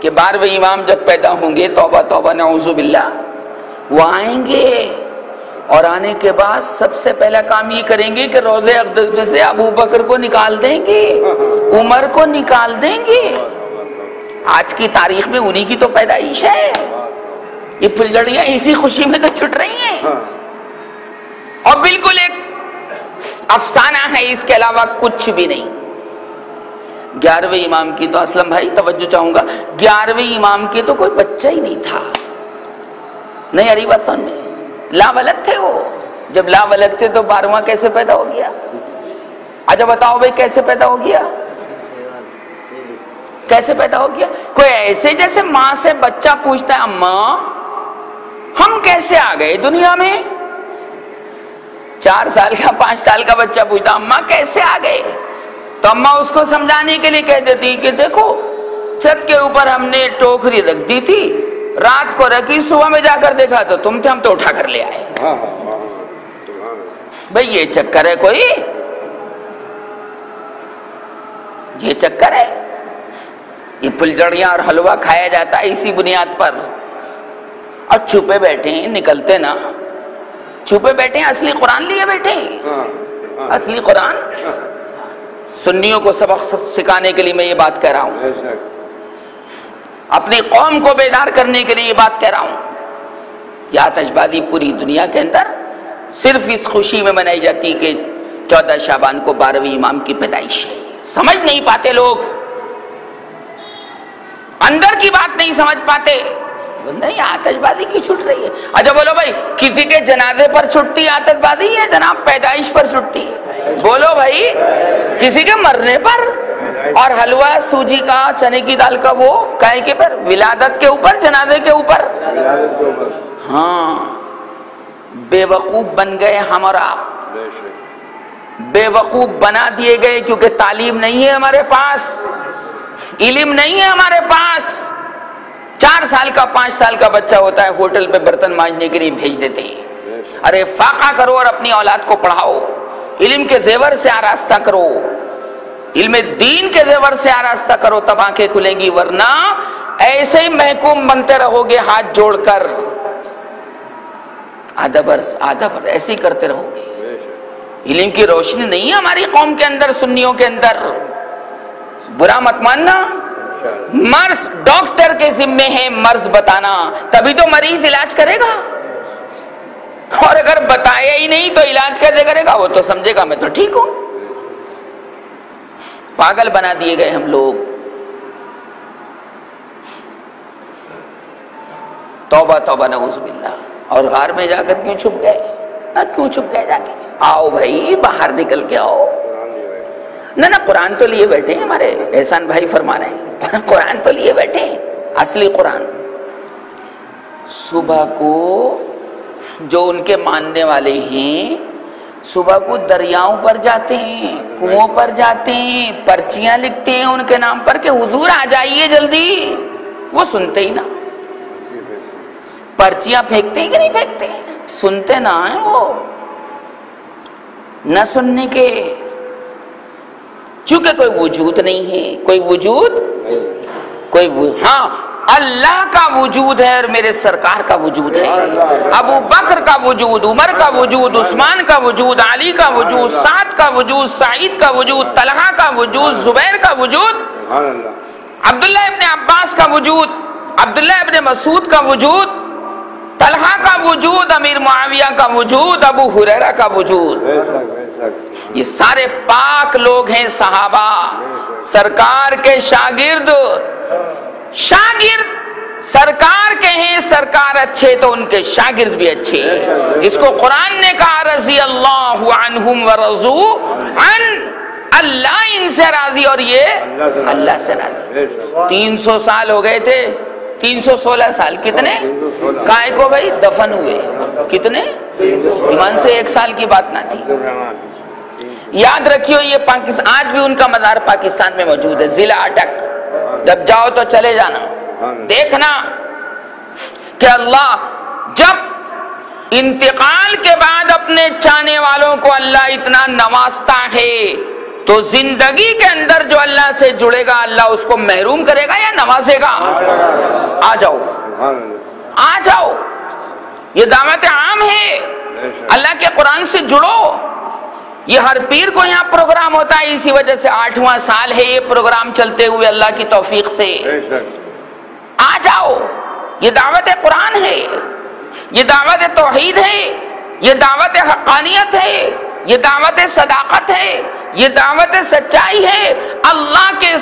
کہ 12ویں امام جب پیدا ہوں گے، توبہ توبہ نعوذ باللہ، وہ آئیں گے اور آنے کے بعد سب سے پہلا کام یہ کریں گے کہ روضہ اقدس میں سے ابو بکر کو نکال دیں گے، عمر کو نکال دیں گے۔ آج کی تاریخ میں انہی کی تو پیدائش ہے، یہ پھلجھڑیاں اسی خوشی میں تو چھٹ رہی ہیں، اور بالکل ایک افسانہ ہے، اس کے علاوہ کچھ بھی نہیں۔ 11ویں امام کی تو اسلم بھائی توجہ چاہوں گا، 11ویں امام کی تو کوئی بچہ ہی نہیں تھا، نہیں اری بات سن میں، لا ولد تھے وہ۔ جب لا ولد تھے تو 12واں کیسے پیدا ہو گیا؟ اچھا بتاؤ بھائی کیسے پیدا ہو گیا؟ کیسے پیدا ہو گیا؟ کوئی ایسے جیسے ماں سے بچہ پوچھتا ہے اماں ہم کیسے آ گئے دنیا میں؟ 4 سال کا 5 سال کا بچہ پوچھتا اماں کیسے آ گئے؟ تو اماں اس کو سمجھانے کے لیے کہہ دیتی کہ دیکھو چھت کے اوپر ہم نے ٹوکری رکھ دی تھی، رات کو رکھی، صبح میں جا کر دیکھا تو تم تھے، ہم تو اٹھا کر لے آئے۔ بھئی یہ چکر ہے کوئی؟ یہ چکر ہے؟ یہ پھلجڑیاں اور حلوہ کھایا جاتا ہے اسی بنیاد پر، اور چھپے بیٹھے ہیں، نکلتے نا، چھپے بیٹھے ہیں، اصلی قرآن لیے بیٹھے ہیں، اصلی قرآن۔ سنیوں کو سبق سکھانے کے لیے میں یہ بات کہہ رہا ہوں، اپنی قوم کو بیدار کرنے کے لیے یہ بات کہہ رہا ہوں۔ یہ آتش بازی پوری دنیا کے اندر صرف اس خوشی میں منائی جاتی کہ 14 شعبان کو 12ویں امام کی پیدائش ہے۔ سمجھ نہیں پاتے لوگ، اندر کی بات نہیں سمجھ پاتے۔ نہیں، آتش بازی کی چھٹ رہی ہے؟ اچھا بولو بھائی، کسی کے جنازے پر چھٹتی آتش بازی ہے جناب پیدائش پر چھٹتی؟ بولو بھائی، کسی کے مرنے پر؟ اور حلوہ سوجی کا، چنے کی دال کا، وہ کائے کے پر؟ ولادت کے اوپر، جنازے کے اوپر۔ ہاں، بے وقوف بن گئے ہم اور آپ، بے وقوف بنا دیے گئے، کیونکہ تعلیم نہیں ہے ہمارے پاس، علم نہیں ہے ہمارے پاس۔ 4 سال کا 5 سال کا بچہ ہوتا ہے، ہوٹل پہ برتن مانجنے کے لیے بھیج دیتے ہیں۔ ارے فاقہ کرو اور اپنی اولاد کو پڑھاؤ، علم کے زیور سے آراستہ کرو، علم دین کے زیور سے آراستہ کرو، تب آنکھیں کھلیں گی، ورنہ ایسے ہی محکوم بنتے رہو گے ہاتھ جوڑ کر، آدھا برس ایسے ہی کرتے رہو گے۔ علم کی روشنی نہیں ہے ہماری قوم کے اندر، سنیوں کے اندر۔ برا مت ماننا، مرض ڈاکٹر کے ذمے ہے مرض بتانا، تبھی تو مریض علاج کرے گا، اور اگر بتایا ہی نہیں تو علاج کیسے کرے گا؟ وہ تو سمجھے گا میں تو ٹھیک ہوں۔ پاگل بنا دیے گئے ہم لوگ۔ توبہ توبہ، نعوذ باللہ۔ اور غار میں جا کر کیوں چھپ گئے؟ کیوں چھپ گئے جا کے؟ آؤ بھائی، باہر نکل کے آؤ۔ نہ قرآن تو لیے بیٹھے ہیں، ہمارے احسان بھائی فرما رہے ہیں، قرآن تو لیے بیٹھے ہیں، اصلی قرآن۔ صبح کو جو ان کے ماننے والے ہیں، صبح کو دریاؤں پر جاتے ہیں، کنووں پر جاتے ہیں، پرچیاں لکھتے ہیں ان کے نام پر کہ حضور آ جائیے جلدی، وہ سنتے ہی نہ۔ پرچیاں پھینکتے ہیں کہ نہیں پھینکتے؟ سنتے نہ ہیں وہ، نہ سننے کے، چونکہ کوئی وجود نہیں ہے، کوئی وجود، ہاں اللہ کا وجود ہے اور میرے سرکار کا وجود ہے، ابو بکر کا وجود، عمر کا وجود، عثمان کا وجود، علی کا وجود، سعد کا وجود، سعید کا وجود، طلحہ کا وجود، زبیر کا وجود، عبداللہ ابن عباس کا وجود، عبداللہ ابن مسعود کا وجود، طلحہ کا وجود، امیر معاویہ کا وجود، ابو ہریرہ کا وجود۔ یہ سارے پاک لوگ ہیں، صحابہ، سرکار کے شاگرد۔ شاگرد سرکار کے ہیں، سرکار اچھے تو ان کے شاگرد بھی اچھے۔ اس کو قرآن نے کہا رضی اللہ عنہم ورضوا عن، اللہ ان سے راضی اور یہ اللہ سے راضی۔ 300 سال ہو گئے تھے، 316 سال، کتنے کائے کو بھائی دفن ہوئے؟ کتنے؟ ایمان سے 1 سال کی بات نہ تھی۔ یاد رکھیو، یہ پاکستان آج بھی ان کا مزار پاکستان میں موجود ہے، ضلع اٹک، جب جاؤ تو چلے جانا، دیکھنا کہ اللہ جب انتقال کے بعد اپنے چاہنے والوں کو اللہ اتنا نوازتا ہے تو زندگی کے اندر جو اللہ سے جڑے گا اللہ اس کو محروم کرے گا یا نوازے گا؟ آ جاؤ، آ جاؤ، یہ دعوت عام ہے، اللہ کے قرآن سے جڑو۔ یہ ہر پیر کو یہاں پروگرام ہوتا ہے، اسی وجہ سے 8واں سال ہے یہ پروگرام چلتے ہوئے اللہ کی توفیق سے۔ آ جاؤ، یہ دعوت قرآن ہے، یہ دعوت توحید ہے، یہ دعوت حقانیت ہے، یہ دعوت صداقت ہے، یہ دعوت سچائی ہے۔ اللہ کے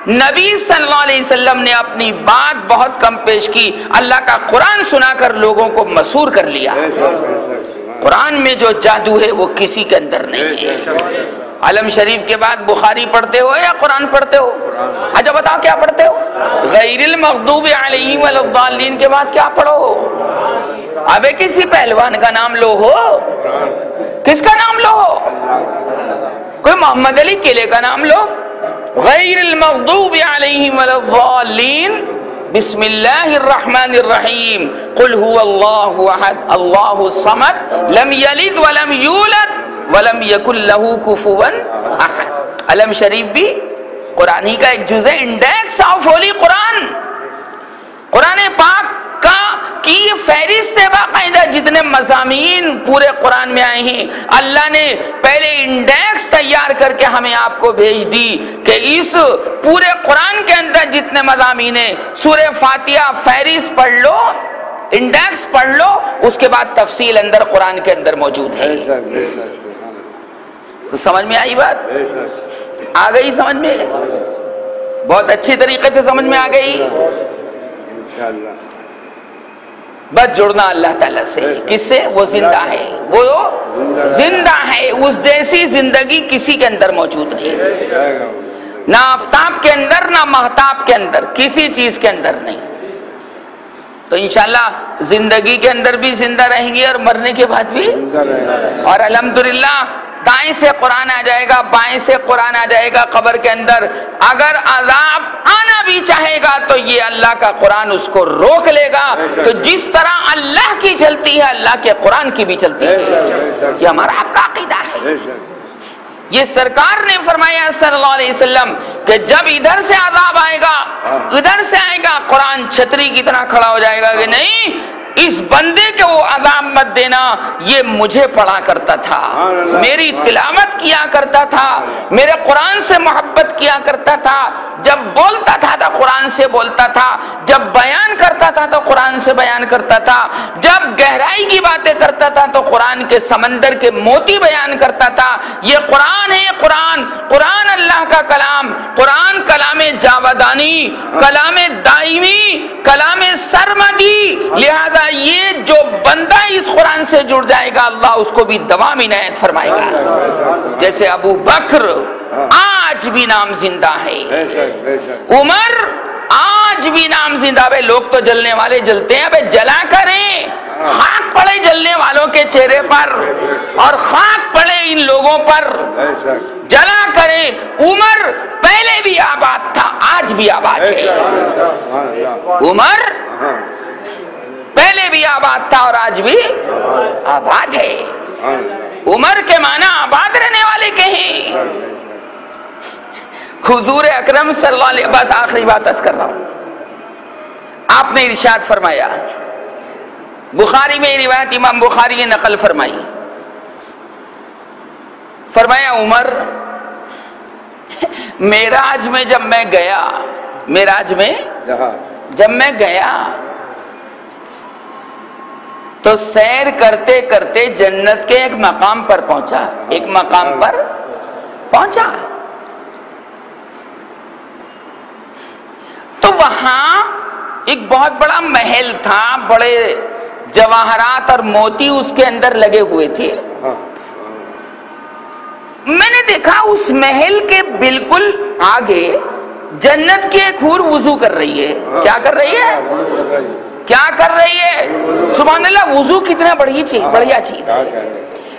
نبی صلی اللہ علیہ وسلم نے اپنی بات بہت کم پیش کی، اللہ کا قرآن سنا کر لوگوں کو مسحور کر لیا۔ قرآن میں جو جادو ہے وہ کسی کے اندر نہیں ہے۔ علم شریف کے بعد بخاری پڑھتے ہو یا قرآن پڑھتے ہو؟ اچھا بتاؤ کیا پڑھتے ہو؟ غیر المغضوب علیہم ولا الضالین کے بعد کیا پڑھو؟ ابے کسی پہلوان کا نام لو ہو، کس کا نام لو ہو؟ کوئی محمد علی قلعے کا نام لو۔ غیر المغضوب علیہم ولا الضالین، بسم اللہ الرحمن الرحیم، قل هو اللہ احد اللہ الصمد لم یلد ولم یولد ولم یکن لہ کفوا احد. علم شریف بھی قرآن ہی کا ایک جز ہے. انڈیکس آف ہولی قرآن، قرآن پاک کا کی یہ فہرست ہے باقاعدہ. جتنے مضامین پورے قرآن میں آئے ہیں اللہ نے پہلے انڈیکس تیار کر کے ہمیں آپ کو بھیج دی کہ اس پورے قرآن کے اندر جتنے مضامین ہیں سورہ فاتحہ فہرست پڑھ لو، انڈیکس پڑھ لو، اس کے بعد تفصیل اندر قرآن کے اندر موجود ہے. تو سمجھ میں آئی بات؟ آ گئی سمجھ میں؟ بہت اچھی طریقے سے سمجھ میں آ گئی. بس جڑنا اللہ تعالیٰ سے. کس سے؟ وہ زندہ ہے، وہ زندہ ہے. اس جیسی زندگی کسی کے اندر موجود نہیں، نہ آفتاب کے اندر نہ مہتاب کے اندر، کسی چیز کے اندر نہیں. تو انشاءاللہ زندگی کے اندر بھی زندہ رہیں گی اور مرنے کے بعد بھی. اور الحمدللہ دائیں سے قرآن آ جائے گا، بائیں سے قرآن آ جائے گا قبر کے اندر. اگر عذاب آنا بھی چاہے گا تو یہ اللہ کا قرآن اس کو روک لے گا. تو جس طرح اللہ کی چلتی ہے اللہ کے قرآن کی بھی چلتی ہے. یہ ہمارا آپ کا عقیدہ ہے. یہ سرکار نے فرمایا صلی اللہ علیہ وسلم کہ جب ادھر سے عذاب آئے گا ادھر سے آئے گا، قرآن چھتری کی طرح کھڑا ہو جائے گا کہ نہیں اس بندے کے وہ عذاب مت دینا، یہ مجھے پڑھا کرتا تھا، میری تلاوت کیا کرتا تھا، میرے قرآن سے محبت کیا کرتا تھا، جب بولتا تھا تو قرآن سے بولتا تھا، جب بیان کرتا تھا تو قرآن سے بیان کرتا تھا، جب گہرائی کی باتیں کرتا تھا تو قرآن کے سمندر کے موتی بیان کرتا تھا. یہ قرآن ہے. قرآن قرآن اللہ کا کلام، قرآن کلام جاودانی، کلام دائمی، کلام سرمدی. لہذا یہ جو بندہ اس قرآن سے جڑ جائے گا اللہ اس کو بھی دوام عنایت فرمائے گا. جیسے ابو بکر آج بھی نام زندہ ہے، عمر آج بھی نام زندہ. بھائی لوگ تو جلنے والے جلتے ہیں، بھائی جلا کریں، خاک پڑے جلنے والوں کے چہرے پر اور خاک پڑے ان لوگوں پر، جلا کریں. عمر پہلے بھی آباد تھا آج بھی آباد ہے. عمر پہلے بھی آباد تھا اور آج بھی آباد ہے. عمر کے معنی آباد رہنے والے کے ہیں. حضور اکرم صلی اللہ علیہ وسلم، آخری بات عرض کر رہا ہوں، آپ نے ارشاد فرمایا، بخاری میں روایت امام بخاری نے نقل فرمائی، فرمایا عمر معراج میں جب میں گیا، معراج میں جب میں گیا تو سیر کرتے کرتے جنت کے ایک مقام پر پہنچا، ایک مقام پر پہنچا تو وہاں ایک بہت بڑا محل تھا، بڑے جواہرات اور موتی اس کے اندر لگے ہوئے تھے. میں نے دیکھا اس محل کے بالکل آگے جنت کی ایک حور وضو کر رہی ہے. کیا کر رہی ہے؟ کیا کر رہی ہے؟ سبحان اللہ. وضو کتنا بڑھیا چیز ہے.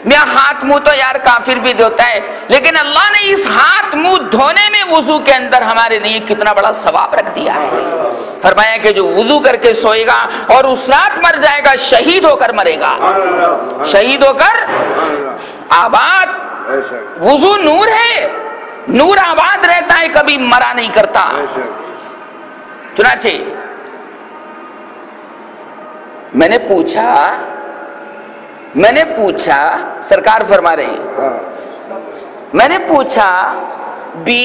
میں ہاتھ منہ تو یار کافر بھی دھوتا ہے، لیکن اللہ نے اس ہاتھ منہ دھونے میں وضو کے اندر ہمارے لیے کتنا بڑا ثواب رکھ دیا ہے. فرمایا کہ جو وضو کر کے سوئے گا اور اس رات مر جائے گا شہید ہو کر مرے گا، شہید ہو کر آباد. وضو نور ہے، نور آباد رہتا ہے، کبھی مرا نہیں کرتا. چنانچہ میں نے پوچھا سرکار فرما رہے ہیں، میں نے پوچھا بھی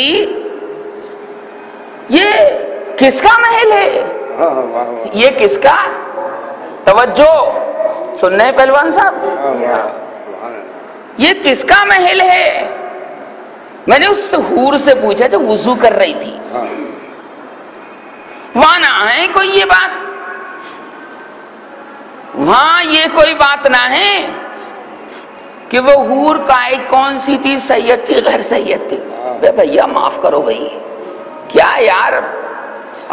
یہ کس کا محل ہے؟ یہ کس کا؟ توجہ سننے پہلوان صاحب، یہ کس کا محل ہے؟ میں نے اس حور سے پوچھا جو وضو کر رہی تھی. وہاں نہ ہے کوئی یہ بات، وہاں یہ کوئی بات نہ ہے کہ وہ حور کائے کون سی تھی، سید تھی غیر سید تھی. بھیا معاف کرو بھائی، کیا یار،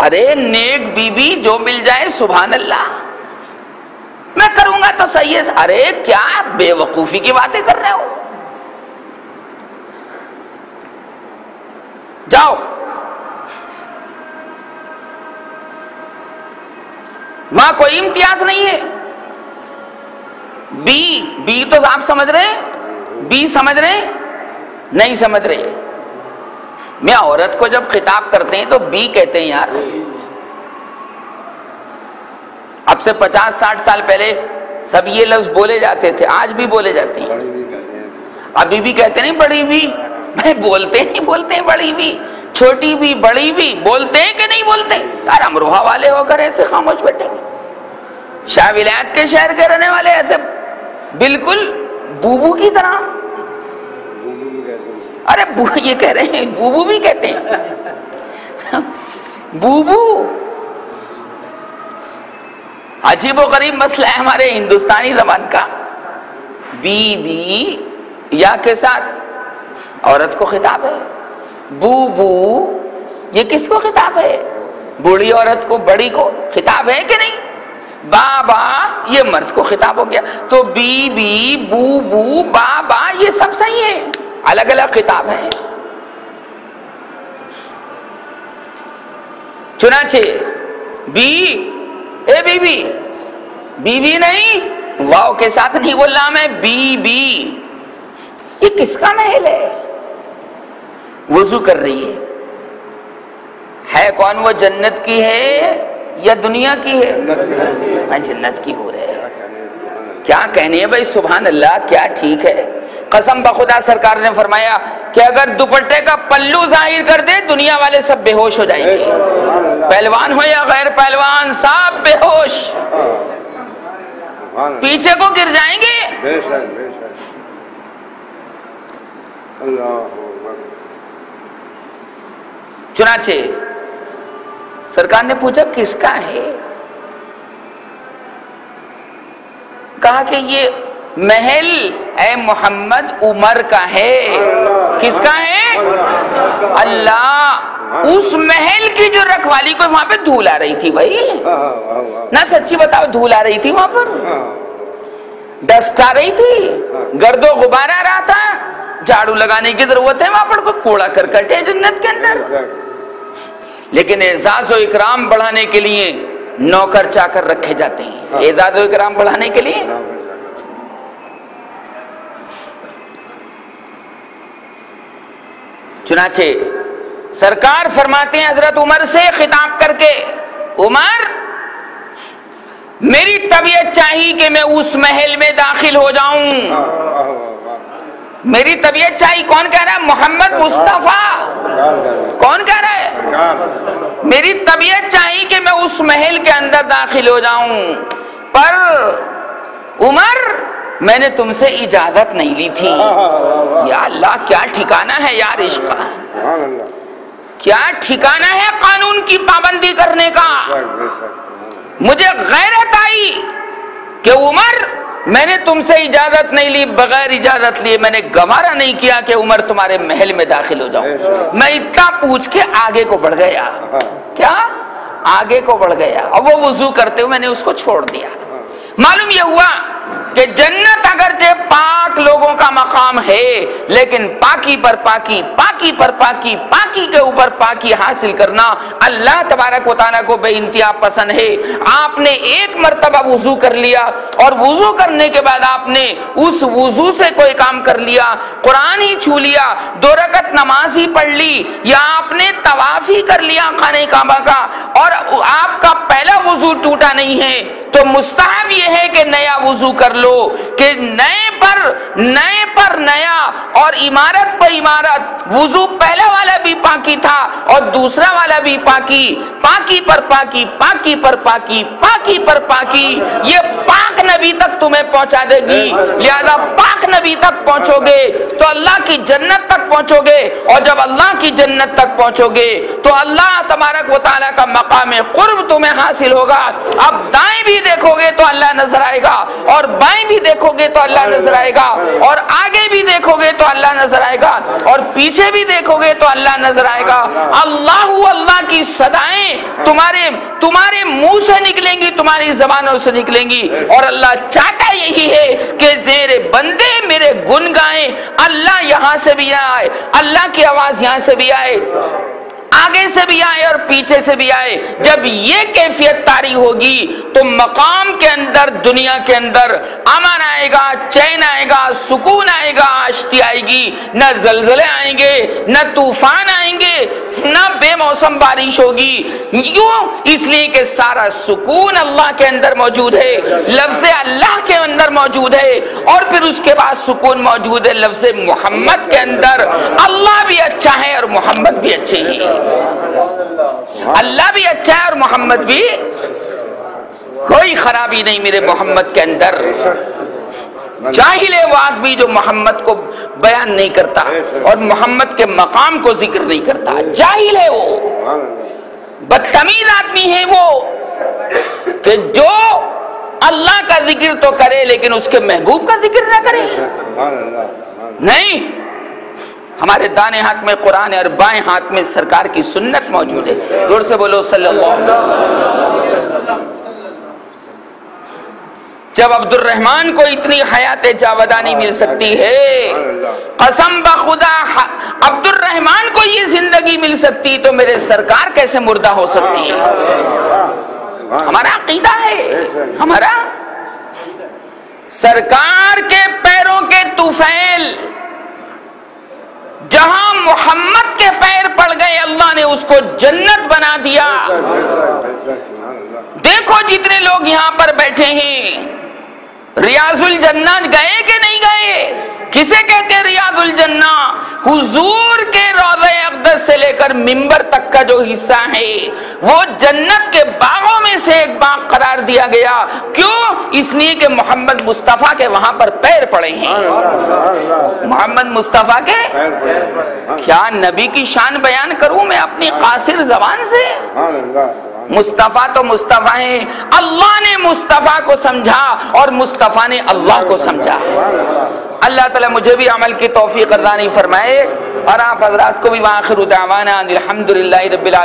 ارے نیک بی بی جو مل جائے سبحان اللہ، میں کروں گا تو صحیح ہے. ارے کیا بے وقوفی کی باتیں کر رہے ہو؟ جاؤ. وہاں کوئی امتیاز نہیں ہے. بی تو آپ سمجھ رہے ہیں، بی سمجھ رہے ہیں؟ نہیں سمجھ رہے. میں عورت کو جب خطاب کرتے ہیں تو بی کہتے ہیں یار. اب سے 50-60 سال پہلے سب یہ لفظ بولے جاتے تھے, آج بھی بولے جاتے ہیں. ابھی بھی کہتے نہیں بڑی بھی, میں بولتے نہیں, بولتے ہیں بڑی بھی, چھوٹی بھی, بڑی بھی, بولتے ہیں کہ نہیں بولتے یار. امروہہ والے ہو کر ایسے خاموش بیٹھے, شاہ ولایت کے شہر کے رہنے والے ایسے بالکل بوبو کی طرح. ارے یہ کہہ رہے ہیں بوبو بھی کہتے ہیں, بوبو. عجیب و غریب مسئلہ ہے ہمارے ہندوستانی زبان کا. بی بی یا کے ساتھ عورت کو خطاب ہے, بو بو یہ کس کو خطاب ہے؟ بوڑھی عورت کو, بڑی کو خطاب ہے کہ نہیں؟ بابا یہ مرد کو خطاب ہو گیا. تو بی بی, بو بو, بابا یہ سب صحیح ہے, الگ الگ خطاب ہیں. چنانچہ بی اے بی بی, بی بی نہیں, واو کے ساتھ نہیں بول رہا میں, بی بی. یہ کس کا محل ہے؟ وضو کر رہی ہے کون؟ وہ جنت کی ہے یا دنیا کی ہے؟ جنت کی ہو رہے ہے. کیا کہنے ہیں بھائی, سبحان اللہ, کیا ٹھیک ہے. قسم بخدا سرکار نے فرمایا کہ اگر دوپٹے کا پلو ظاہر کر دے دنیا والے سب بے ہوش ہو جائیں گے, پہلوان ہو یا غیر پہلوان سب بے ہوش, پیچھے کو گر جائیں گے. چنانچہ سرکار نے پوچھا کس کا ہے؟ کہا کہ یہ محل اے محمد عمر کا ہے. کس کا ہے؟ اللہ. اس محل کی جو رکھوالی کو وہاں پہ دھول آ رہی تھی بھائی, نہ سچی بتاؤ, دھول آ رہی تھی وہاں پر, ڈسٹ آ رہی تھی, گرد و غبار آ رہا تھا, جھاڑو لگانے کی ضرورت ہے وہاں پر, کوئی کوڑا کرکٹ ہے جنت کے اندر. لیکن اعزاز و اکرام بڑھانے کے لیے نوکر چاکر رکھے جاتے ہیں, اعزاز و اکرام بڑھانے کے لیے. چنانچہ سرکار فرماتے ہیں حضرت عمر سے خطاب کر کے, عمر میری طبیعت چاہیے کہ میں اس محل میں داخل ہو جاؤں. میری طبیعت چاہیے. کون کہہ رہا ہے؟ محمد مصطفیٰ. کون کہہ رہا ہے؟ میری طبیعت چاہیے کہ میں اس محل کے اندر داخل ہو جاؤں, پر عمر میں نے تم سے اجازت نہیں لی تھی. یا اللہ, کیا ٹھکانہ ہے یار عشق کا, کیا ٹھکانہ ہے قانون کی پابندی کرنے کا. مجھے غیرت آئی کہ عمر میں نے تم سے اجازت نہیں لی, بغیر اجازت لیے میں نے گوارا نہیں کیا کہ عمر تمہارے محل میں داخل ہو جاؤں. میں اتنا پوچھ کے آگے کو بڑھ گیا. کیا آگے کو بڑھ گیا, اور وہ وضو کرتے ہوئے میں نے اس کو چھوڑ دیا. معلوم یہ ہوا کہ جنت اگرچہ پاک لوگوں کا مقام ہے, لیکن پاکی پر پاکی, پاکی پر پاکی, پاکی کے اوپر پاکی حاصل کرنا اللہ تبارک و تعالیٰ کو بے انتہا پسند ہے. آپ نے ایک مرتبہ وضو کر لیا, اور وضو کرنے کے بعد آپ نے اس وضو سے کوئی کام کر لیا, قرآن ہی چھو لیا, 2 رکعت نماز ہی پڑھ لی, یا آپ نے طواف ہی کر لیا خانہ کعبہ کا, اور آپ کا پہلا وضو ٹوٹا نہیں ہے, تو مستحب یہ ہے کہ نیا وضو کر لو, کہ نئے پر نیا اور عمارت پر عمارت. وضو پہلا والا بھی پاکی تھا اور دوسرا والا بھی پاکی, پاکی پر پاکی, پاکی پر پاکی, پاکی پر پاکی. یہ پاک نبی تک تمہیں پہنچا دے گی. لہذا پاک نبی تک پہنچو گے تو اللہ کی جنت تک پہنچو گے, اور جب اللہ کی جنت تک پہنچو گے تو اللہ تبارک و تعالیٰ کا مقام قرب تمہیں حاصل ہوگا. اب دائیں بھی دیکھو گے تو اللہ نظر آئے گا, اور بائیں بھی دیکھو گے تو اللہ نظر آئے گا, اور آگے بھی دیکھو گے تو اللہ نظر آئے گا, اور پیچھے بھی دیکھو گے تو اللہ نظر آئے گا. اللہ کی صدائیں تمہارے منہ سے نکلیں گی, تمہاری زبانوں سے نکلیں گی, اور اللہ چاہتا یہی ہے کہ میرے بندے میرے گن گائیں. اللہ یہاں سے بھی آئے, اللہ کی آواز یہاں سے بھی آئے, آگے سے بھی آئے اور پیچھے سے بھی آئے. جب یہ کیفیت طاری ہوگی تو مقام کے اندر, دنیا کے اندر امن آئے گا, چین آئے گا, سکون آئے گا، آشتی آئے گی، نہ زلزلے آئیں گے، نہ طوفان آئیں گے، نہ بے موسم بارش ہوگی۔ کیوں؟ اس لیے کہ سارا سکون اللہ کے اندر موجود ہے، لفظ اللہ کے اندر موجود ہے، اور پھر اس کے بعد سکون موجود ہے لفظ محمد کے اندر۔ اللہ بھی اچھا ہے اور محمد بھی اچھے ہیں، اللہ بھی اچھا ہے اور محمد بھی، کوئی خرابی نہیں میرے محمد کے اندر۔ جاہل ہے وہ آدمی جو محمد کو بیان نہیں کرتا اور محمد کے مقام کو ذکر نہیں کرتا، جاہل ہے وہ، بدتمیز آدمی ہے وہ، کہ جو اللہ کا ذکر تو کرے لیکن اس کے محبوب کا ذکر نہ کرے۔ نہیں، ہمارے دائیں ہاتھ میں قرآن ہے اور بائیں ہاتھ میں سرکار کی سنت موجود ہے۔ زور سے بولو صلی اللہ علیہ وسلم۔ جب عبد الرحمن کو اتنی حیات جاودانی مل سکتی ہے، قسم بخدا عبد الرحمن کو یہ زندگی مل سکتی تو میرے سرکار کیسے مردہ ہو سکتی ہے؟ ہمارا عقیدہ ہے، ہمارا سرکار کے پیروں کے طفیل جہاں محمد کے پیر پڑ گئے اللہ نے اس کو جنت بنا دیا۔ دیکھو جتنے لوگ یہاں پر بیٹھے ہیں، ریاض الجنہ گئے کہ نہیں گئے؟ کسے کہتے ہیں ریاض الجنہ؟ حضور کے روضہ اقدس سے لے کر منبر تک کا جو حصہ ہے وہ جنت کے باغوں میں سے ایک باغ قرار دیا گیا۔ کیوں؟ اس لیے کہ محمد مصطفیٰ کے وہاں پر پیر پڑے ہیں۔ محمد مصطفیٰ کے، کیا نبی کی شان بیان کروں میں اپنی قاصر زبان سے؟ مصطفیٰ تو مصطفیٰ ہیں، اللہ نے مصطفیٰ کو سمجھا اور مصطفیٰ نے اللہ کو سمجھا۔ اللہ تعالیٰ مجھے بھی عمل کی توفیق عطا فرمائے اور آپ حضرات کو بھی۔ وآخر دعوانا الحمدللہ رب العالمین۔